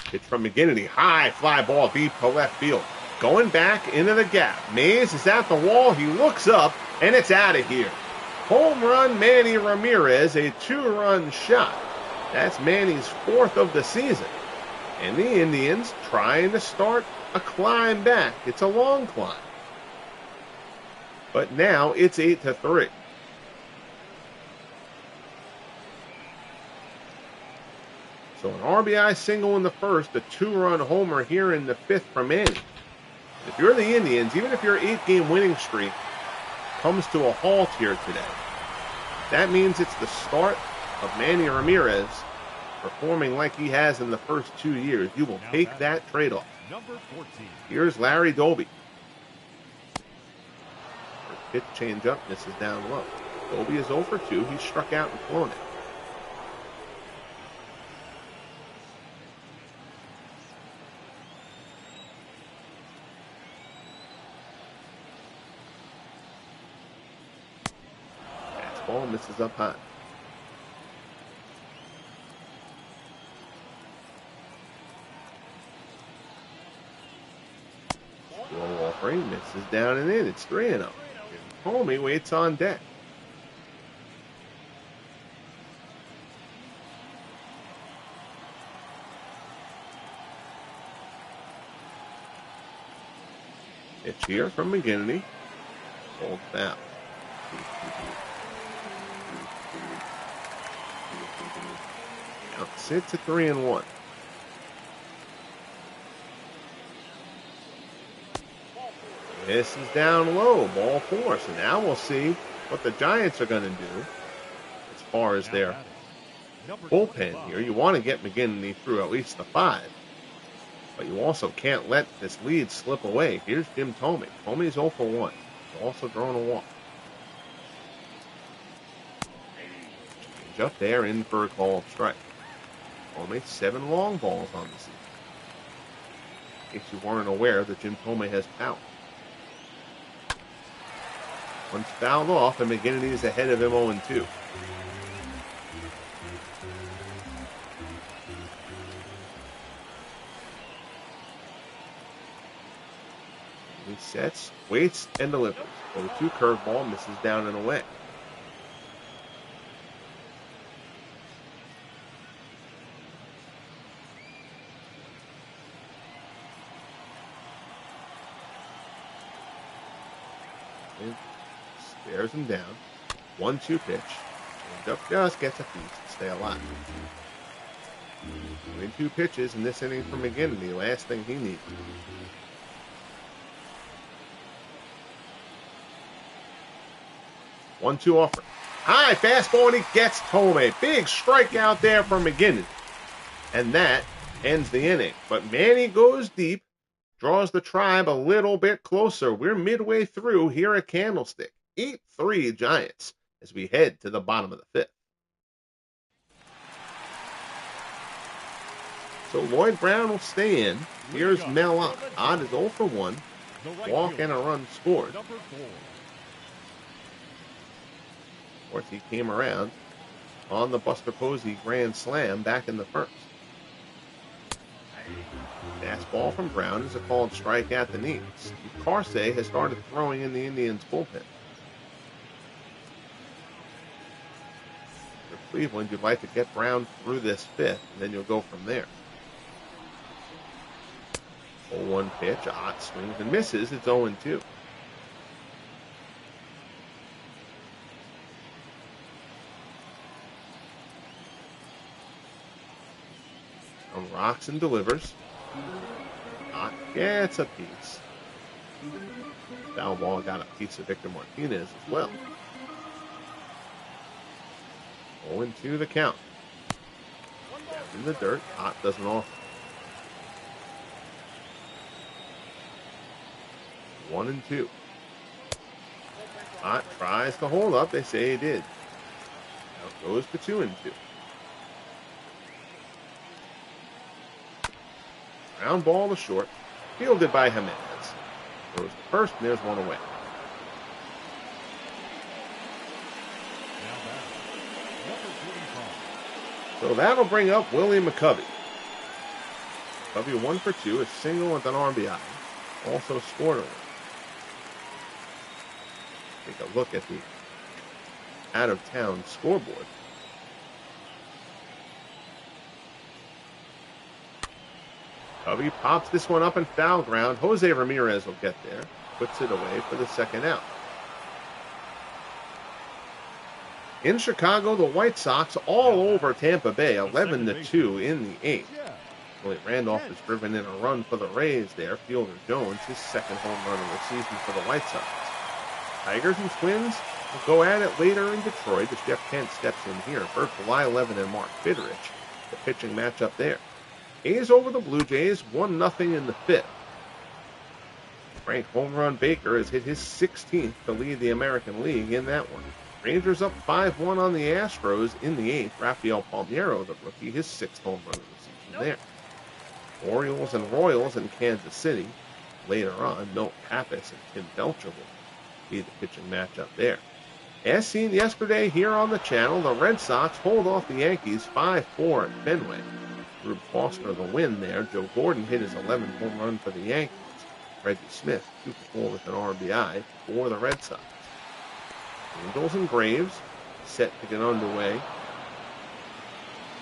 Pitch from McGinnity. High fly ball deep to left field. Going back into the gap. Mays is at the wall. He looks up, and it's out of here. Home run, Manny Ramirez, a 2-run shot. That's Manny's 4th of the season. And the Indians trying to start a climb back. It's a long climb. But now it's 8-3. So an RBI single in the first, a 2-run homer here in the 5th for Manny. If you're the Indians, even if your 8-game winning streak comes to a halt here today, that means it's the start of Manny Ramirez performing like he has in the first 2 years. You will take that trade-off. Number 14. Here's Larry Doby. First pitch change up, misses down low. Doby is 0 for 2. He struck out and flown it. Fastball misses up high. Slow offering, misses down and in. It's 3-0. Homie waits on deck. Pitch here from McGinnity. Hold foul. Count sits at 3-1. This is down low, ball 4. So now we'll see what the Giants are going to do as far as their bullpen here. You want to get McGinnity through at least the 5. But you also can't let this lead slip away. Here's Jim Thome. Thome's 0 for 1. He's also drawn a walk. Change up there, in for a called strike. Thome 7 long balls on the season. In case you weren't aware that Jim Thome has power. One's fouled off, and McGinnity is ahead of him 0-2. He sets, waits, and delivers. 0-2 curveball, misses down and away. And stares him down. 1-2 pitch. Change up just gets a piece to stay alive. 2 pitches in this inning for McGinnity. Last thing he needs. 1-2 offer. High fastball, and he gets Thome. Big strikeout there for McGinnity. And that ends the inning. But Manny goes deep, draws the Tribe a little bit closer. We're midway through here at Candlestick. 8-3 Giants as we head to the bottom of the 5th. So Lloyd Brown will stay in. Here's Mel Ott. Ott is 0 for 1. Walk and a run scored. Of course, he came around on the Buster Posey grand slam back in the first. Fastball from Brown is a called strike at the knees. Steve Carsey has started throwing in the Indians' bullpen. For Cleveland, you'd like to get Brown through this 5th, and then you'll go from there. 0-1 pitch. Ott swings and misses. It's 0-2. Rocks and delivers. Ott gets a piece. Foul ball got a piece of Victor Martinez as well. 0-2 the count. Down in the dirt. Ott doesn't offer. 1-2. Ott tries to hold up. They say he did. Now it goes to 2-2. Ground ball to short, fielded by Jimenez. Throws to first, and there's one away. So that'll bring up Willie McCovey. McCovey 1 for 2, a single with an RBI. Also scored a run. Take a look at the out-of-town scoreboard. Covey pops this one up in foul ground. Jose Ramirez will get there. Puts it away for the second out. In Chicago, the White Sox all over Tampa Bay, 11-2 in the 8th. Willie Randolph has driven in a run for the Rays there. Fielder Jones, his second home run of the season for the White Sox. Tigers and Twins will go at it later in Detroit as Jeff Kent steps in here. Bert Blyleven and Mark Fidrich, the pitching matchup there. A's over the Blue Jays, 1-0 in the fifth. Frank Home Run Baker has hit his 16th to lead the American League in that one. Rangers up 5-1 on the Astros in the eighth. Rafael Palmeiro, the rookie, his 6th home run of the season there. Orioles and Royals in Kansas City. Later on, Milt Pappas and Tim Belcher will be the pitching matchup there. As seen yesterday here on the channel, the Red Sox hold off the Yankees 5-4 at Fenway. Rube Foster the win there. Joe Gordon hit his 11th home run for the Yankees. Reggie Smith, 2-for-4 with an RBI for the Red Sox. Angels and Braves set to get underway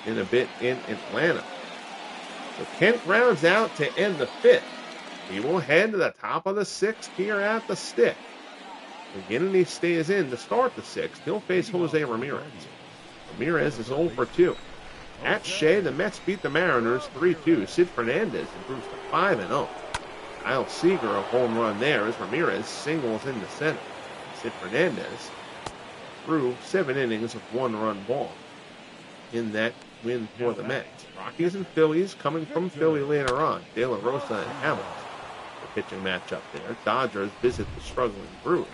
in a bit in Atlanta. So Kent rounds out to end the fifth. He will head to the top of the sixth here at the stick. McGinnity stays in to start the sixth. He'll face Jose Ramirez. Ramirez is 0-for-2. At Shea, the Mets beat the Mariners 3-2. Sid Fernandez improves to 5-0. Kyle Seager, a home run there as Ramirez singles into center. Sid Fernandez threw 7 innings of 1-run ball in that win for the Mets. Rockies and Phillies coming from Philly later on. De La Rosa and Hamilton, the pitching matchup there. Dodgers visit the struggling Brewers.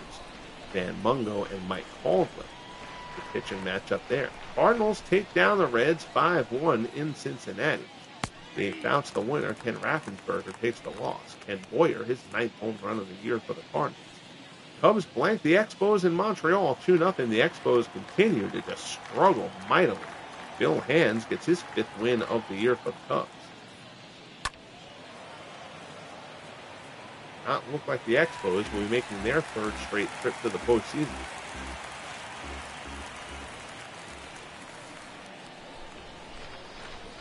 Van Mungo and Mike Caldwell, the pitching matchup there. Cardinals take down the Reds 5-1 in Cincinnati. Dave Fouts the winner. Ken Raffensperger takes the loss. Ken Boyer, his 9th home run of the year for the Cardinals. Cubs blank the Expos in Montreal 2-0. The Expos continue to just struggle mightily. Bill Hands gets his 5th win of the year for the Cubs. Not look like the Expos will be making their 3rd straight trip to the postseason.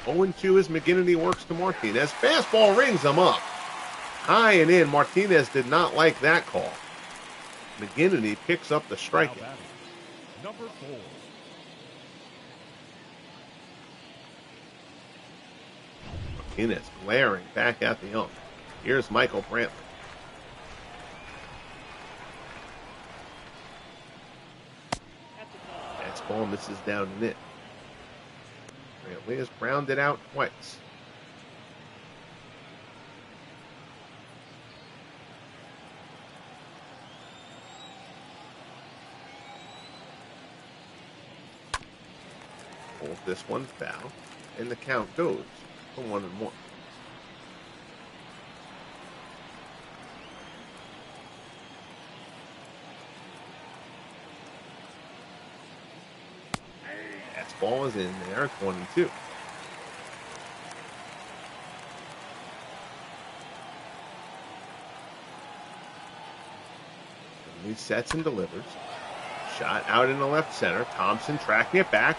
Oh, 2 as McGinnity works to Martinez. Fastball rings him up. High and in. Martinez did not like that call. McGinnity picks up the strikeout. Number 4. Martinez glaring back at the ump. Here's Michael Brantley. Fastball misses down and in. Brantley has grounded out twice. Pulls this one foul, and the count goes for 1-1. Ball is in there, 22. And he sets and delivers. Shot out in the left center. Thompson tracking it back,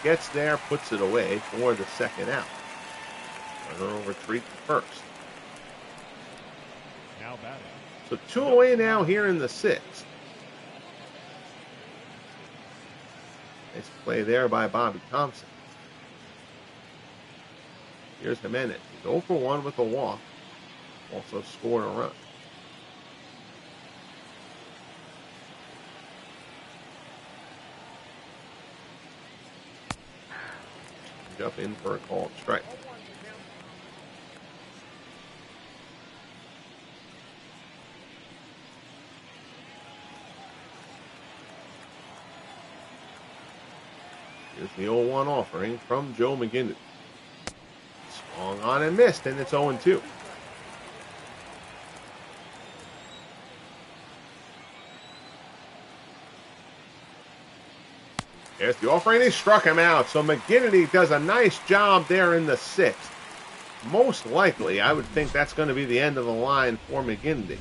gets there, puts it away for the second out. Runner will retreat to first. Now batting. So 2 away now here in the 6th. Nice play there by Bobby Thompson. Here's Jimenez. He's 0-for-1 with a walk. Also scored a run. He's up in for a called strike. Here's the 0-1 offering from Joe McGinnity. Swung on and missed, and it's 0-2. There's the offering. He struck him out. So McGinnity does a nice job there in the 6th. Most likely, I would think that's going to be the end of the line for McGinnity.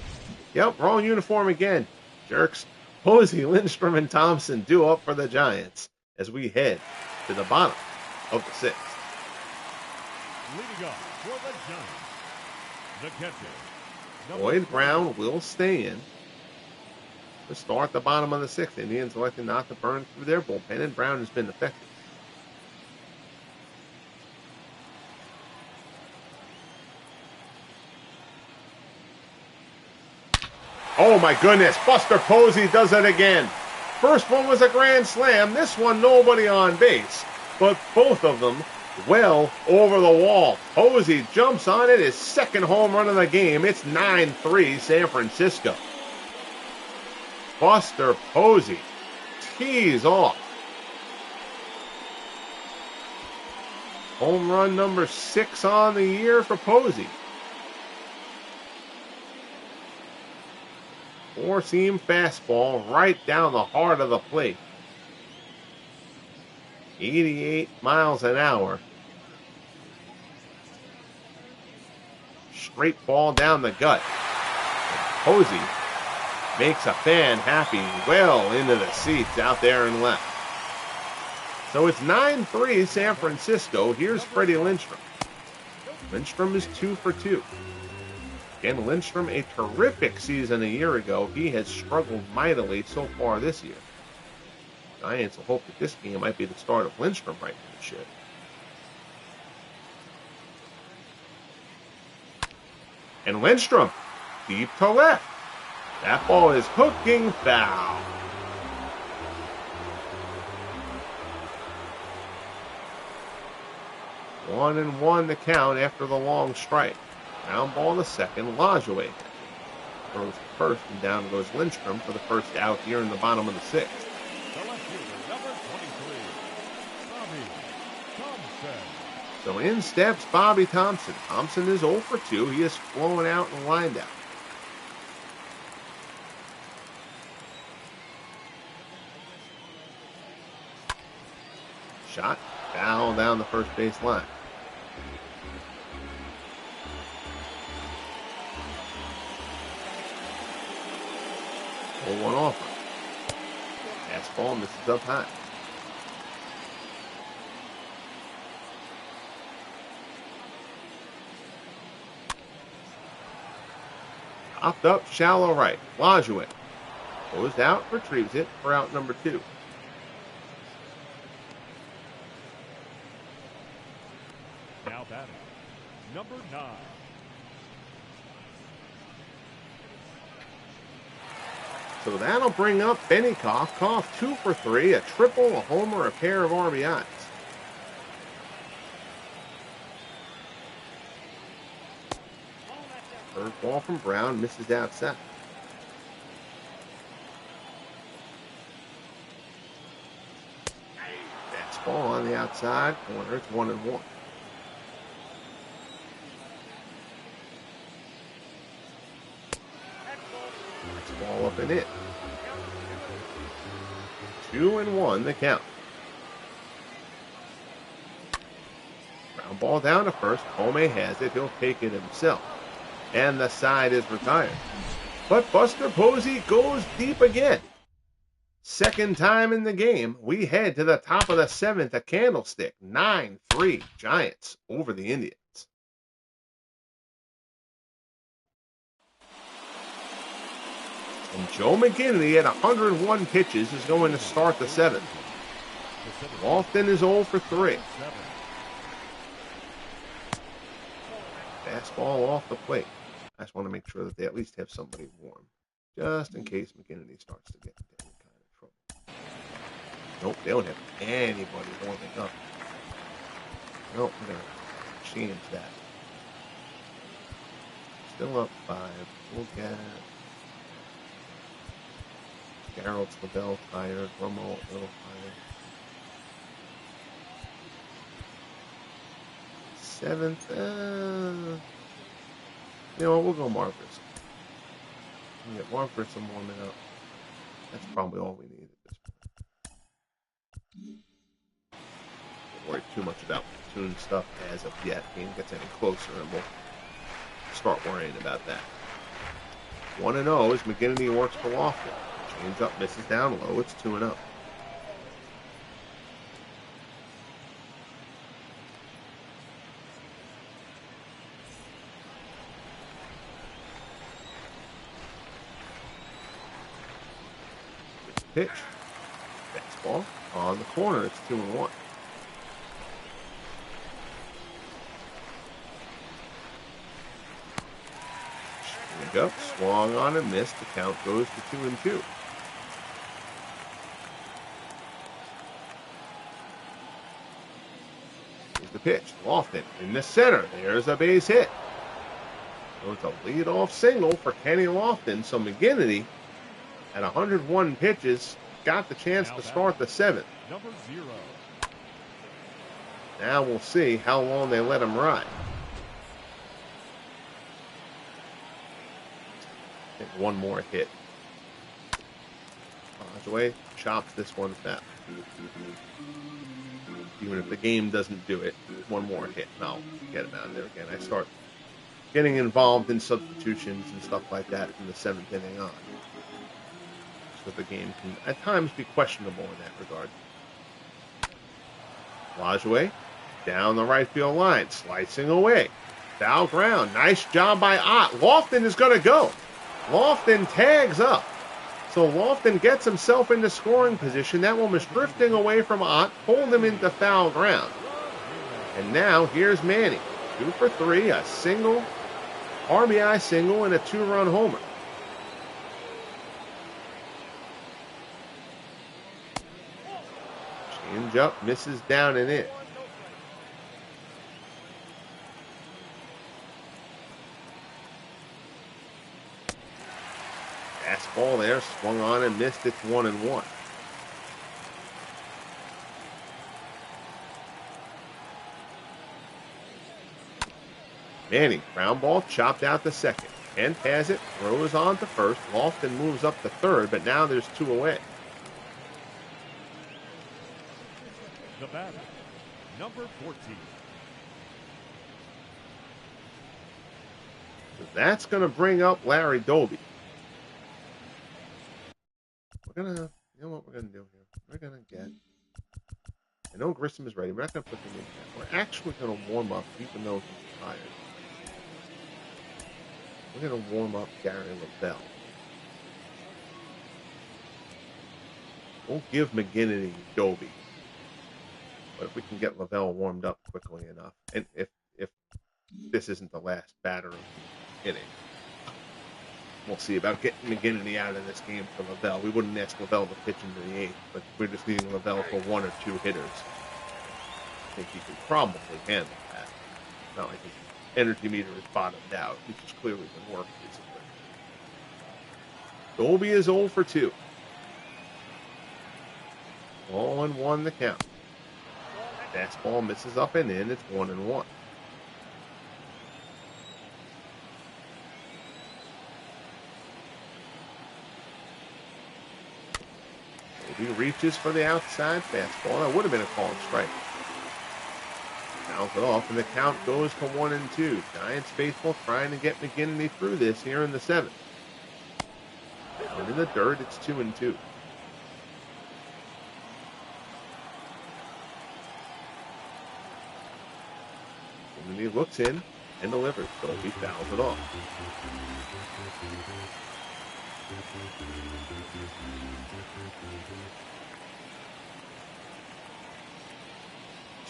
Yep, wrong uniform again. Jerks. Posey, Lindstrom, and Thompson due up for the Giants as we head to the bottom of the 6th. Leading off for the Giants, the catcher. Lloyd Brown will stay in to start the bottom of the 6th. Indians elected not to burn through their bullpen, and Brown has been effective. Oh my goodness, Buster Posey does it again. First one was a grand slam. This one, nobody on base. But both of them well over the wall. Posey jumps on it, his second home run of the game. It's 9-3 San Francisco. Buster Posey tees off. Home run number 6 on the year for Posey. Four-seam fastball right down the heart of the plate. 88 miles an hour. Straight ball down the gut. And Posey makes a fan happy well into the seats out there in left. So it's 9-3 San Francisco. Here's Freddie Lindstrom. Lindstrom is 2 for 2. Again, Lindstrom, a terrific season a year ago. He has struggled mightily so far this year. Giants will hope that this game might be the start of Lindstrom right in the ship. And Lindstrom, deep to left. That ball is hooking foul. One and one the count after the long strike. Ground ball to second, Lajoie throws to first, and down goes Lindstrom for the first out here in the bottom of the sixth. So in steps Bobby Thompson. Thompson is 0 for 2. He is flowing out and lined out. Shot foul down the first base line. One offer. Fastball misses up high. Popped up, shallow right. Lajoie goes out, retrieves it for out number 2. Now batting, number 9. So that'll bring up Benny Koff. Koff 2 for 3, a triple, a homer, a pair of RBIs. Third ball from Brown, misses outside. Fastball on the outside corner. It's 1-1. Ball up and in. 2-1 the count. Ground ball down to first. Comey has it. He'll take it himself. And the side is retired. But Buster Posey goes deep again. Second time in the game. We head to the top of the 7th at Candlestick. 9-3 Giants over the Indians. And Joe McGinnity at 101 pitches is going to start the 7th. Walton is 0 for 3. Fastball off the plate. I just want to make sure that they at least have somebody warm, just in case McGinnity starts to get any kind of trouble. Nope, they don't have anybody warming up. Nope, we're going to change that. Still up 5. We'll get Gerald's LaBelle tired. Romo a little tired. 7th. You know what? We'll go Mark Grissom. We'll get Mark Grissom warming up. That's probably all we need at this point. Don't worry too much about platoon stuff as of yet. Game gets any closer and we'll start worrying about that. 1-0 as McGinnity works for Lofton. Change up, misses down low. It's 2-0. Pitch. Fastball on the corner. It's 2-1. Changeup, swung on and missed. The count goes to 2-2. Here's the pitch. Lofton in the center. There's a base hit. So it's a leadoff single for Kenny Lofton. So McGinnity, at 101 pitches, got the chance to start the 7th. Number 0. Now we'll see how long they let him ride. I think one more hit. Away chops this one foul. Even if the game doesn't do it, one more hit, and I'll get him out of there again. I start getting involved in substitutions and stuff like that from the 7th inning on. So the game can at times be questionable in that regard. Lajoie down the right field line, slicing away. Foul ground. Nice job by Ott. Lofton is going to go. Lofton tags up. So Lofton gets himself into scoring position. That one was drifting away from Ott, pulled him into foul ground. And now here's Manny. 2 for 3, a single, RBI single, and a 2-run homer. Change up, misses down and in. Fastball there, swung on and missed. It's 1-1. Manning, ground ball, chopped out to second. Kent has it, throws on to first. Lofton moves up to third, but now there's 2 away. The batter, number 14. So that's going to bring up Larry Doby. We're going to, you know what we're going to do here? We're going to get, I know Grissom is ready. We're not going to put him in yet. We're actually going to warm up, even though he's tired. We're going to warm up Gary Lavelle. We'll give McGinnity Doby. But if we can get Lavelle warmed up quickly enough, and if this isn't the last batter of the inning, we'll see about getting McGinnity out of this game for Lavelle. We wouldn't ask Lavelle to pitch into the 8th, but we're just needing Lavelle for 1 or 2 hitters. I think he can probably handle that. It's not like his energy meter is bottomed out. He's just clearly been working recently. Dolby is 0 for 2. 0-1 the count. Fastball misses up and in. It's 1-1. He reaches for the outside fastball. That would have been a called strike. Fouls it off, and the count goes to 1-2. Giants faithful trying to get McGinnity through this here in the 7th. Down in the dirt, it's 2-2. And he looks in and delivers, so he fouls it off.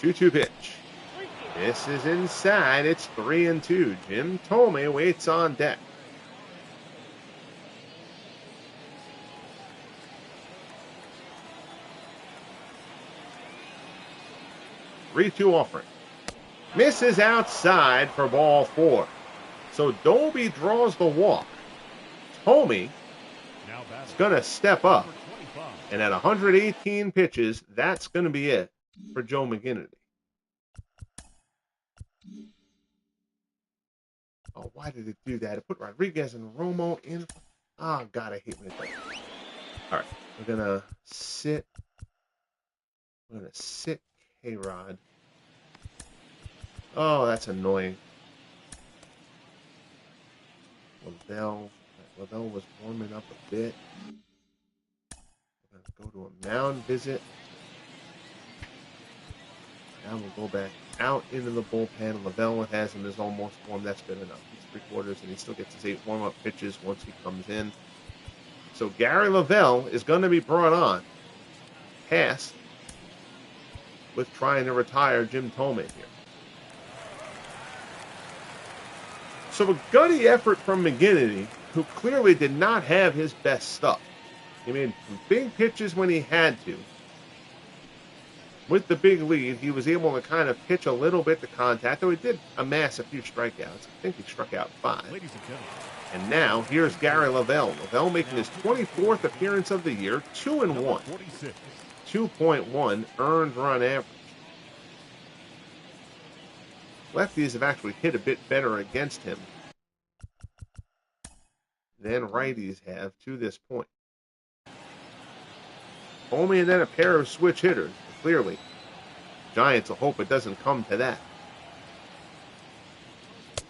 2-2 pitch. This is inside. It's 3-2. Jim Thome waits on deck. 3-2 offering. Misses outside for ball 4. So Doby draws the walk. Thome is going to step up. And at 118 pitches, that's going to be it for Joe McGinnity. Oh, why did it do that? It put Rodriguez and Romo in. Oh, God, I hate when it does. All right, we're going to sit. We're going to sit K-Rod. Oh, that's annoying. Lavelle was warming up a bit. We're going to go to a mound visit. Now we'll go back out into the bullpen. Lavelle has him is almost warm. That's good enough. He's 3/4, and he still gets his 8 warm-up pitches once he comes in. So Gary Lavelle is going to be brought on. Tasked with trying to retire Jim Thome here. So a gutty effort from McGinnity, who clearly did not have his best stuff. He made some big pitches when he had to. With the big lead, he was able to kind of pitch a little bit to contact, though he did amass a few strikeouts. I think he struck out 5. Ladies and gentlemen. And now, here's Gary Lavelle. Lavelle making his 24th appearance of the year, 2-1. 2.1 earned run average. Lefties have actually hit a bit better against him than righties have to this point. Only and then a pair of switch hitters. Clearly, Giants will hope it doesn't come to that.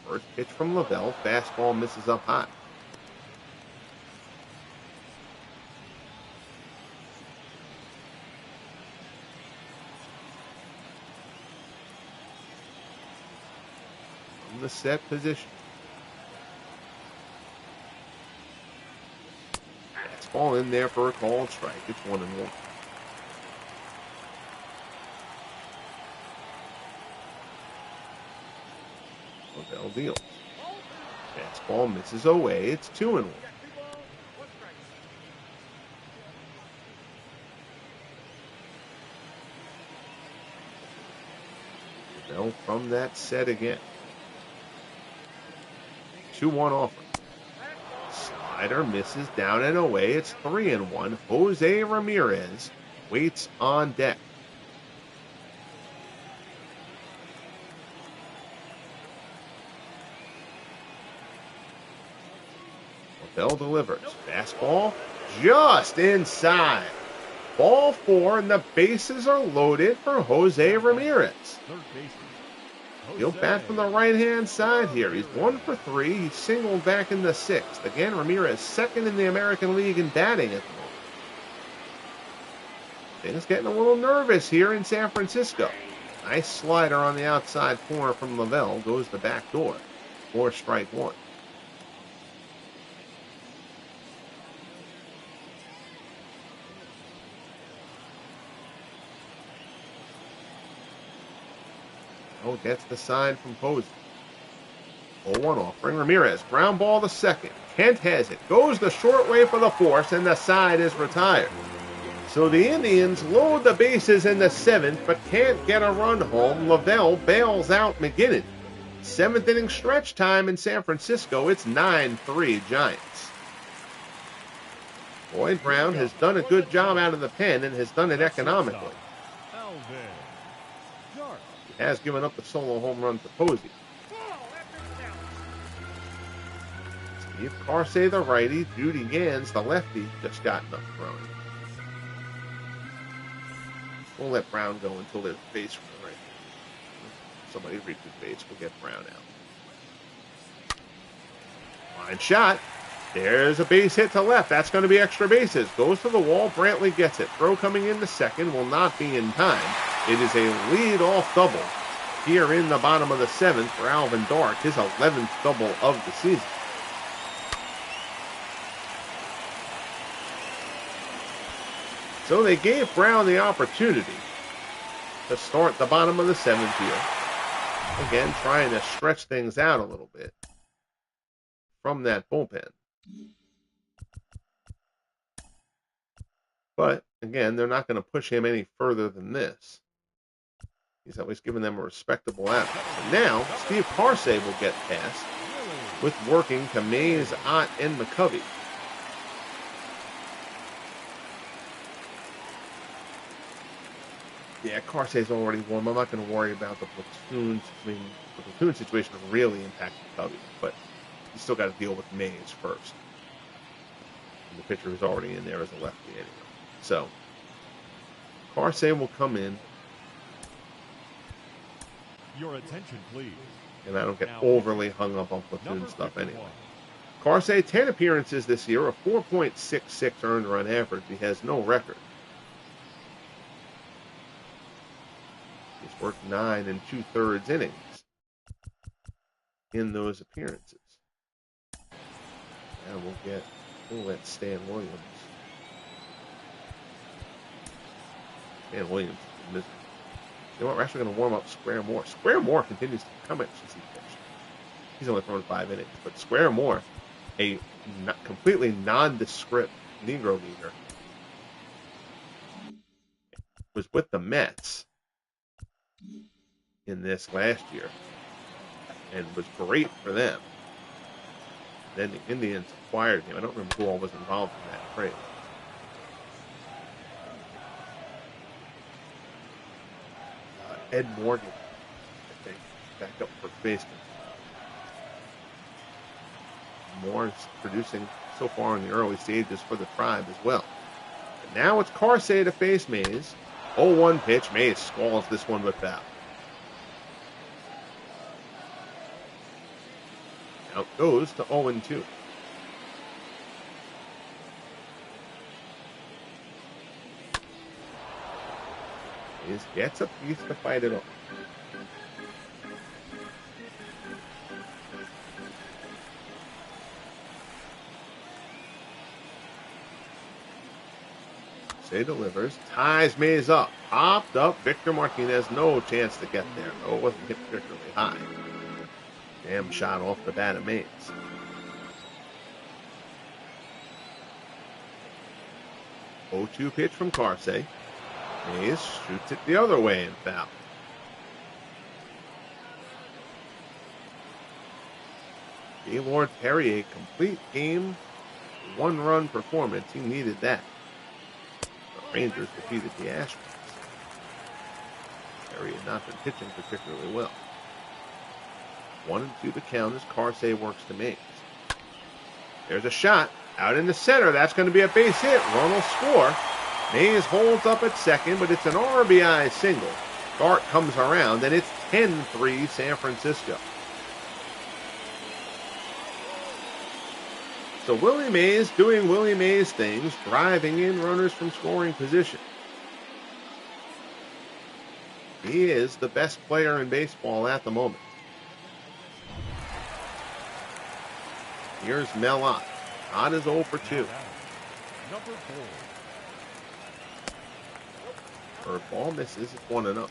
First pitch from Lavelle. Fastball misses up high. From the set position. Fastball in there for a called strike. It's 1-1. Lavelle deals. Fastball misses away. It's 2-1. Lavelle from that set again. 2-1 offer. Slider misses down and away. It's 3-1. Jose Ramirez waits on deck. Bell delivers. Fastball just inside. Ball 4, and the bases are loaded for Jose Ramirez. He'll bat from the right-hand side here. He's 1 for 3. He's singled back in the 6th. Again, Ramirez second in the American League in batting at the moment. Things getting a little nervous here in San Francisco. Nice slider on the outside corner from Lavelle. Goes the back door. 4-1. Gets the sign from Posey. 0-1 offering. Ramirez, ground ball to second. Kent has it. Goes the short way for the force, and the side is retired. So the Indians load the bases in the 7th, but can't get a run home. Lavelle bails out McGinnity. 7th inning stretch time in San Francisco. It's 9-3 Giants. Boyd Brown has done a good job out of the pen and has done it economically. Has given up the solo home run to Posey. Steve Carsey, the righty. Judy Gans, the lefty, just got enough throwing. We'll let Brown go until there's base for the right. Somebody reaches base, we'll get Brown out. Line shot. There's a base hit to left. That's going to be extra bases. Goes to the wall. Brantley gets it. Throw coming in the second will not be in time. It is a lead-off double here in the bottom of the 7th for Alvin Dark, his 11th double of the season. So they gave Brown the opportunity to start the bottom of the 7th here. Again, trying to stretch things out a little bit from that bullpen. But, again, they're not going to push him any further than this. He's always given them a respectable effort. And now, Steve Carsey will get past with working to Mays, Ott, and McCovey. Yeah, Carsey's already warm. I'm not going to worry about the platoon. I mean, the platoon situation will really impact McCovey, but you still got to deal with Mays first. And the pitcher is already in there as a lefty anyway. So, Carsey will come in. Your attention, please. And I don't get overly hung up on platoon stuff anyway. Carsey, 10 appearances this year, a 4.66 earned run average. He has no record. He's worked 9 2/3 innings in those appearances. Now we'll let Stan Williams. Stan Williams is miserable. You know what? We're actually going to warm up Square Moore. Square Moore continues to come at since he pitched. He's only thrown 5 innings. But Square Moore, a completely nondescript Negro Leaguer, was with the Mets in this last year and was great for them. Then the Indians acquired him. I don't remember who all was involved in that trade. Ed Morgan, I think, backup first baseman. Moore's producing so far in the early stages for the Tribe as well. But now it's Carsey to face Mays. 0-1 pitch. Mays squalls this one with foul. Now it goes to 0-2. Mays gets a piece to fight it off. Say delivers, ties Mays up, popped up. Victor Martinez, no chance to get there. No, it wasn't hit particularly high. Damn shot off the bat of Mays. Oh, 0-2 pitch from Carsey. Mays shoots it the other way and foul. Gaylord Perry, a complete game, 1-run performance. He needed that. Rangers defeated the Astros. Perry had not been pitching particularly well. 1-2 to count as Carsey works to Mays. There's a shot out in the center. That's going to be a base hit. Run will score. Mays holds up at second, but it's an RBI single. Gart comes around, and it's 10-3 San Francisco. So Willie Mays doing Willie Mays things, driving in runners from scoring position. He is the best player in baseball at the moment. Here's Mel Ott. Ott is 0 for 2. Number 4. Her ball misses. It's 1-0.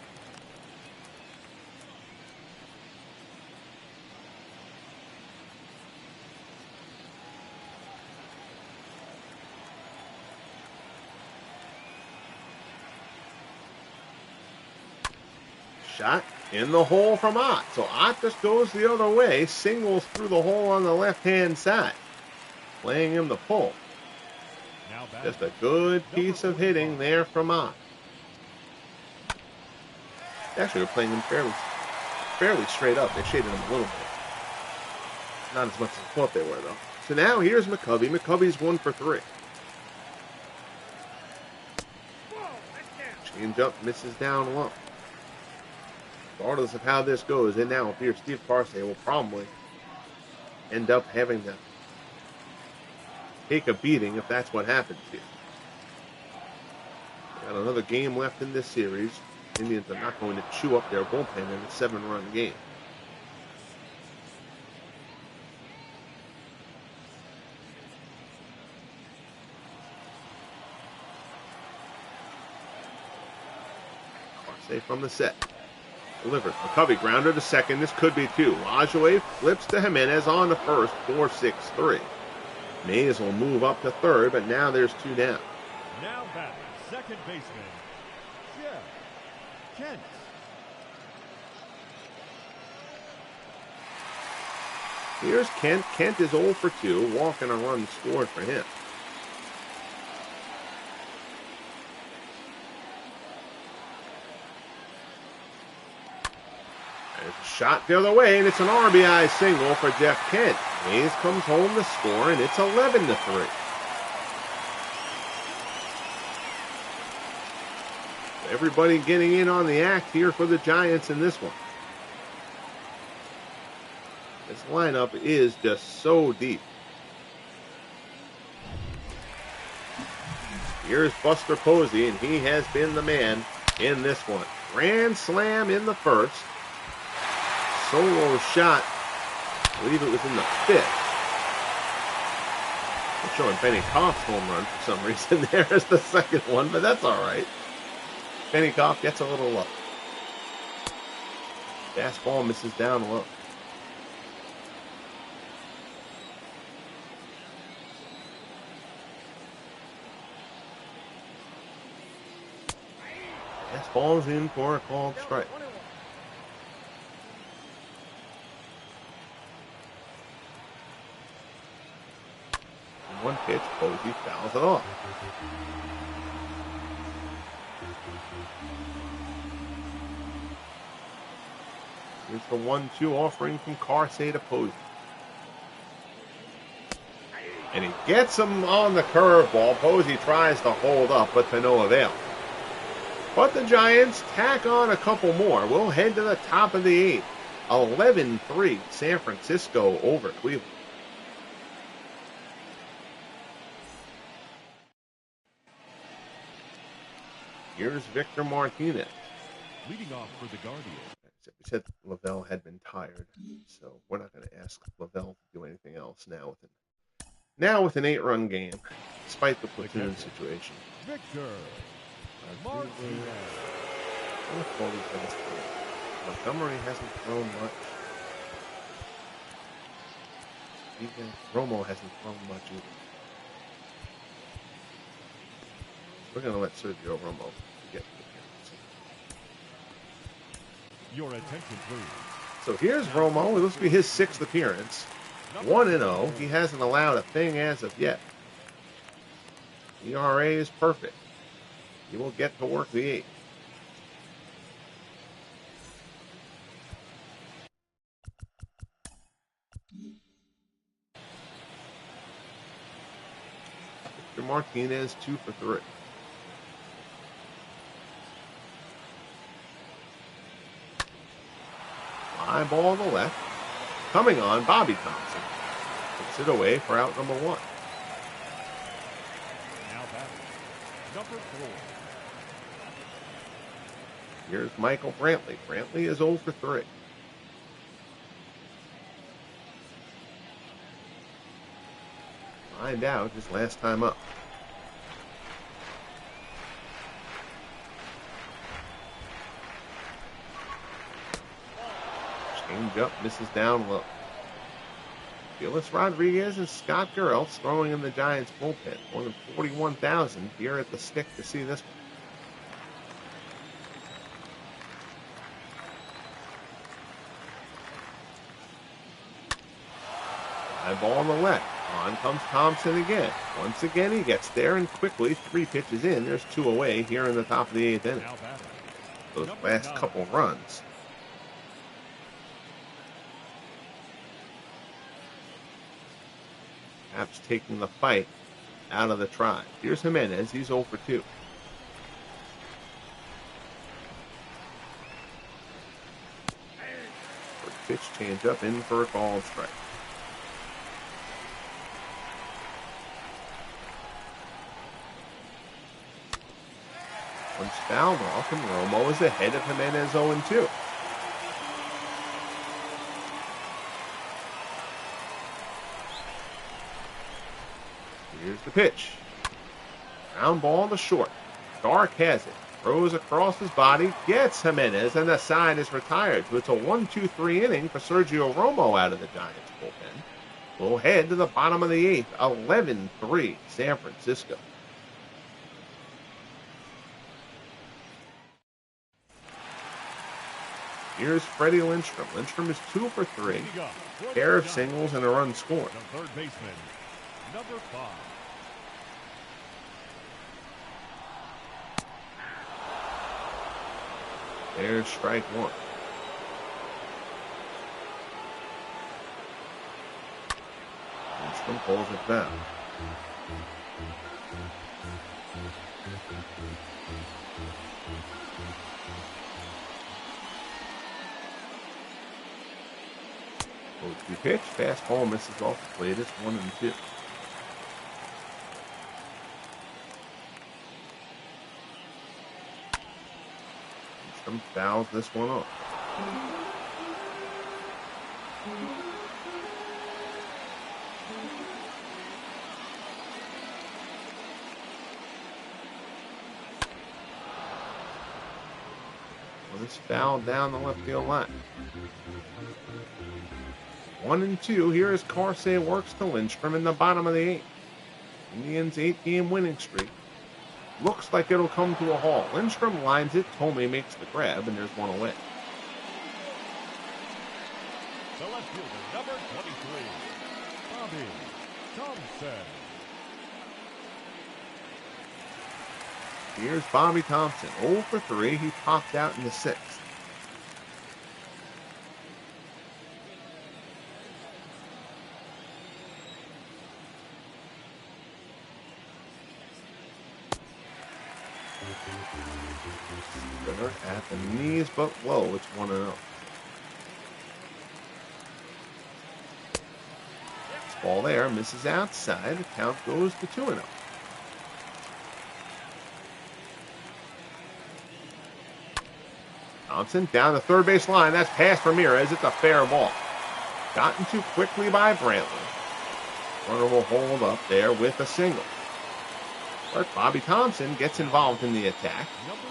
Shot in the hole from Ott. So Ott just goes the other way, singles through the hole on the left-hand side, playing him the pull. Just a good piece of hitting there from Ott. Actually, they're playing him fairly straight up. They shaded him a little bit. Not as much as I thought they were, though. So now here's McCovey. McCovey's 1 for 3. Change up, misses down low. Regardless of how this goes, it now appears Steve Carsey will probably end up having to take a beating if that's what happens here. Got another game left in this series. Indians are not going to chew up their bullpen in a 7-run game. Carsey from the set. Delivers. McCovey grounder to second. This could be 2. Lajoie flips to Jimenez on to first. 4-6-3. Mays will move up to third, but now there's 2 down. Now batting, second baseman, Jeff Kent. Here's Kent. Kent is 0 for 2. Walk and a run scored for him. There's a shot the other way, and it's an RBI single for Jeff Kent. Mays comes home to score, and it's 11-3. Everybody getting in on the act here for the Giants in this one. This lineup is just so deep. Here's Buster Posey, and he has been the man in this one. Grand slam in the first. Solo shot, I believe it was in the 5th. I'm showing Benny Koff's home run for some reason. There's the second one, but that's all right. Benny Koff gets a little low. Fastball misses down low. Fastball's in for a called strike. And one pitch, Posey fouls it off. Here's the 1-2 offering from Carsey to Posey. And he gets him on the curveball. Posey tries to hold up, but to no avail. But the Giants tack on a couple more. We'll head to the top of the 8th. 11-3 San Francisco over Cleveland. Here's Victor Martinez. Leading off for the Guardians. We said Lavelle had been tired, so we're not going to ask Lavelle to do anything else now with an 8-run game, despite the platoon situation. Victor Martinez. Montgomery hasn't thrown much. Even Romo hasn't thrown much either. We're going to let Sergio Romo get the appearance. Your attention, please. So here's Romo. It looks to be his 6th appearance. 1-0. He hasn't allowed a thing as of yet. ERA is perfect. He will get to work the 8th. Victor Martinez 2 for 3. High ball to the left. Coming on, Bobby Thompson. Puts it away for out number 1. Now batting, number 4. Here's Michael Brantley. Brantley is 0 for 3. Find out his last time up. Change up, misses down low. Felix Rodriguez and Scott Gureltz throwing in the Giants bullpen. More than 41,000 here at the Stick to see this one. High ball on the left. On comes Thompson again. Once again, he gets there, and quickly, 3 pitches in. There's 2 away here in the top of the 8th inning. Those last couple runs. Perhaps taking the fight out of the try. Here's Jimenez. He's 0 for 2. First pitch, change up, in for a called strike. Once fouled off, and Romo is ahead of Jimenez 0-2. Here's the pitch. Ground ball to short. Dark has it. Throws across his body. Gets Jimenez, and the side is retired. So it's a 1-2-3 inning for Sergio Romo out of the Giants bullpen. We'll head to the bottom of the 8th. 11-3 San Francisco. Here's Freddie Lindstrom. Lindstrom is 2 for 3. Pair of singles and a run scored. The third baseman, number 5. There's strike 1. Lindstrom pulls it down. The pitch, fastball misses off the plate. It's 1-2. Lindstrom fouls this one off. Well, this foul down the left field line. 1-2. Here is Carsey works to Lindstrom in the bottom of the 8th. Indians' 8-game winning streak looks like it'll come to a halt. Lindstrom lines it. Tomei makes the grab, and there's one away. The left fielder, number 23, Bobby Thompson. Here's Bobby Thompson. 0 for 3. He popped out in the 6th. Spinner at the knees, but low. It's 1-0. Ball there, misses outside. The count goes to 2-0. Thompson down the third base line. That's past Ramirez. It's a fair ball. Gotten too quickly by Brantley. Runner will hold up there with a single. But Bobby Thompson gets involved in the attack. Number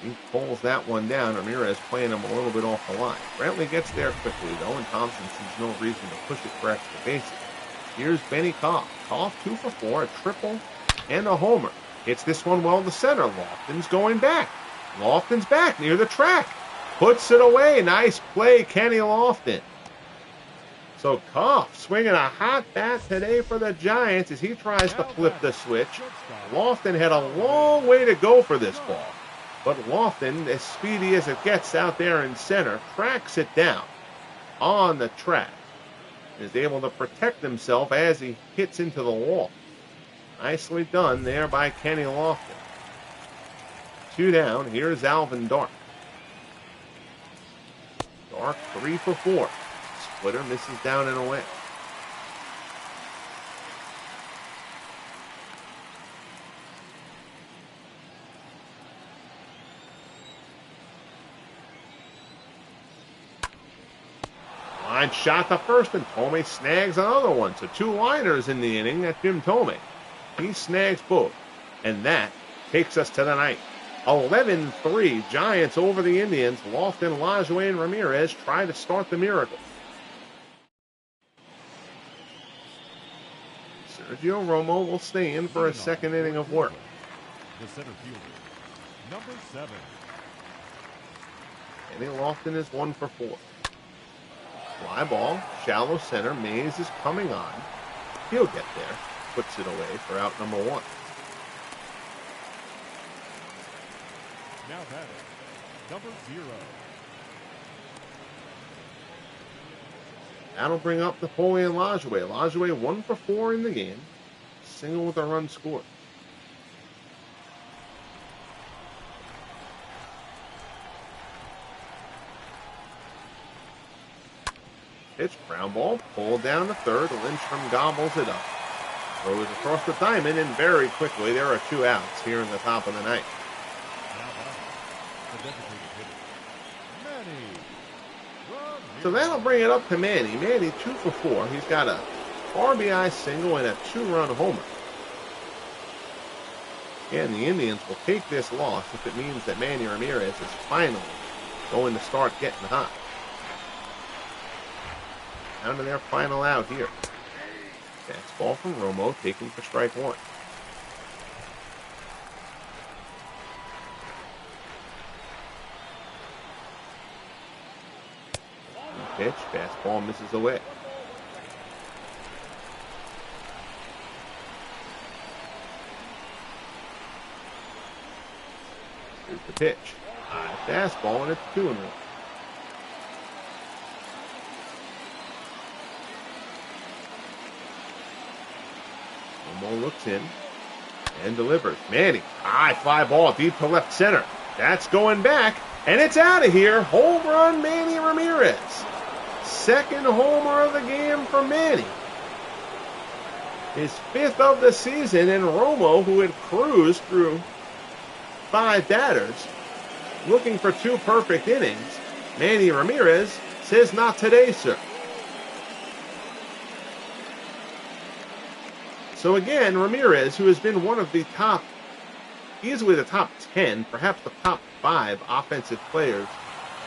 9. He pulls that one down. Ramirez playing him a little bit off the line. Brantley gets there quickly, though, and Thompson sees no reason to push it for extra bases. Here's Benny Koff. Koff 2 for 4, a triple and a homer. Hits this one well to center. Lofton's going back. Lofton's back near the track. Puts it away. Nice play, Kenny Lofton. So Koff swinging a hot bat today for the Giants as he tries to flip the switch. Lofton had a long way to go for this ball. But Lofton, as speedy as it gets out there in center, tracks it down on the track. Is able to protect himself as he hits into the wall. Nicely done there by Kenny Lofton. 2 down. Here's Alvin Dark. Dark 3 for 4. Splitter misses down and away. Line shot to first, and Tomei snags another one. So 2 liners in the inning at Jim Tomei. He snags both. And that takes us to the ninth. 11-3, Giants over the Indians. Lofton, Lajoie, and Ramirez try to start the miracle. Sergio Romo will stay in for a second inning of work. The center fielder, number 7. Kenny Lofton is 1 for 4. Fly ball, shallow center. Mays is coming on. He'll get there. Puts it away for out number 1. Now batting, number 0. That'll bring up Napoleon Lajoie. Lajoie 1 for 4 in the game. Single with a run scored. Pitch, ground ball, pulled down to third. Lindstrom gobbles it up. Throws across the diamond, and very quickly there are 2 outs here in the top of the ninth. So that'll bring it up to Manny. Manny 2 for 4. He's got a RBI single and a 2-run homer. And the Indians will take this loss if it means that Manny Ramirez is finally going to start getting hot. Down to their final out here. Fastball from Romo, taken for strike 1. Pitch, fastball misses away. Here's the pitch. High fastball, and it's 2-1. Romo looks in and delivers. Manny, high fly ball deep to left center. That's going back, and it's out of here. Home run, Manny Ramirez. Second homer of the game for Manny. His 5th of the season, and Romo, who had cruised through 5 batters, looking for 2 perfect innings. Manny Ramirez says, "Not today, sir." So again, Ramirez, who has been one of the top, easily the top 10, perhaps the top 5 offensive players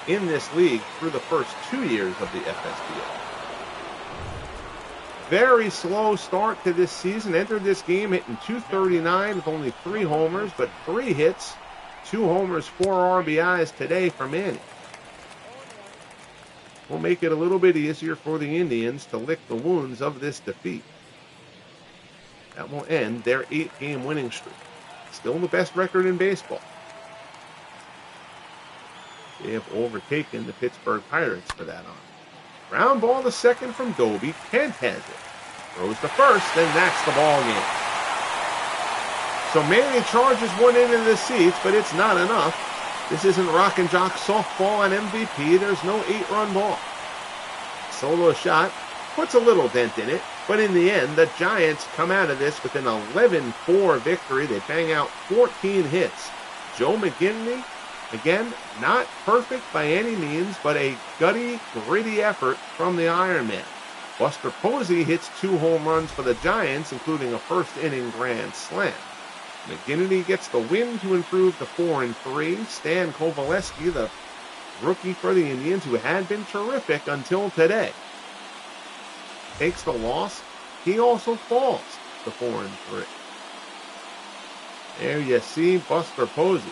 in this league through the first 2 years of the FSBL. very slow start to this season. Entered this game hitting .239 with only 3 homers, but 3 hits, 2 homers, 4 RBIs today for Manny. Will make it a little bit easier for the Indians to lick the wounds of this defeat. That will end their 8-game winning streak. Still the best record in baseball. They have overtaken the Pittsburgh Pirates for that honor. Ground ball to second from Doby. Kent has it. Throws to first, and that's the ball game. So Manny charges one into the seats, but it's not enough. This isn't rock and jock softball on MVP. There's no 8-run ball. Solo shot puts a little dent in it, but in the end, the Giants come out of this with an 11-4 victory. They bang out 14 hits. Joe McGinnity, again, not perfect by any means, but a gutty, gritty effort from the Iron Man. Buster Posey hits 2 home runs for the Giants, including a first-inning grand slam. McGinnity gets the win to improve to 4-3. Stan Coveleski, the rookie for the Indians, who had been terrific until today, takes the loss. He also falls to 4-3. There you see Buster Posey.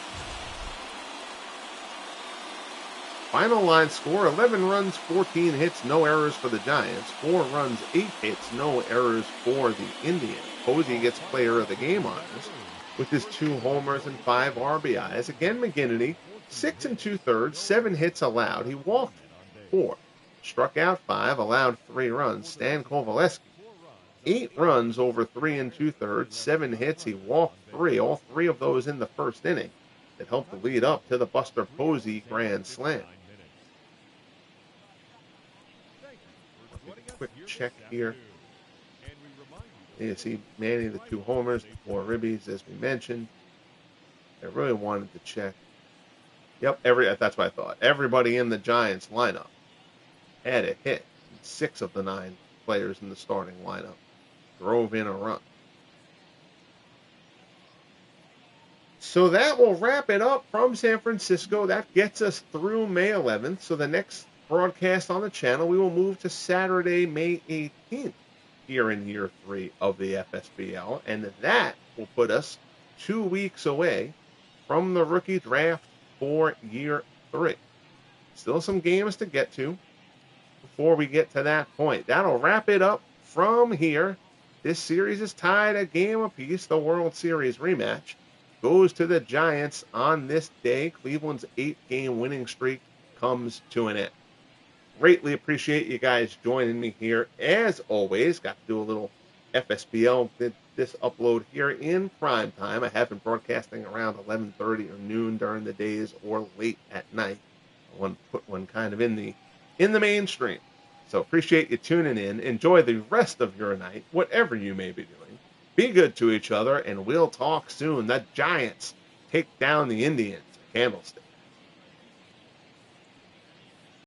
Final line score, 11 runs, 14 hits, no errors for the Giants. 4 runs, 8 hits, no errors for the Indians. Posey gets player of the game honors with his 2 homers and 5 RBIs. Again, McGinnity, 6 2/3, 7 hits allowed. He walked 4, struck out 5, allowed 3 runs. Stan Coveleski, 8 runs over 3 2/3, 7 hits. He walked 3, all 3 of those in the first inning. That helped to lead up to the Buster Posey grand slam. Quick check here. You see Manny, the 2 homers, the 4 ribbies, as we mentioned. I really wanted to check. Yep, that's what I thought. Everybody in the Giants lineup had a hit. 6 of the 9 players in the starting lineup drove in a run. So that will wrap it up from San Francisco. That gets us through May 11th. So the next broadcast on the channel, we will move to Saturday, May 18th, here in year 3 of the FSBL. And that will put us 2 weeks away from the rookie draft for year 3. Still some games to get to before we get to that point. That'll wrap it up from here. This series is tied a game apiece. The World Series rematch goes to the Giants on this day. Cleveland's 8-game winning streak comes to an end. Greatly appreciate you guys joining me here. As always, got to do a little FSBL, did this upload here in prime time. I have been broadcasting around 11:30 or noon during the days or late at night. I want to put one kind of in the mainstream. So appreciate you tuning in. Enjoy the rest of your night, whatever you may be doing. Be good to each other, and we'll talk soon. The Giants take down the Indians at Candlestick.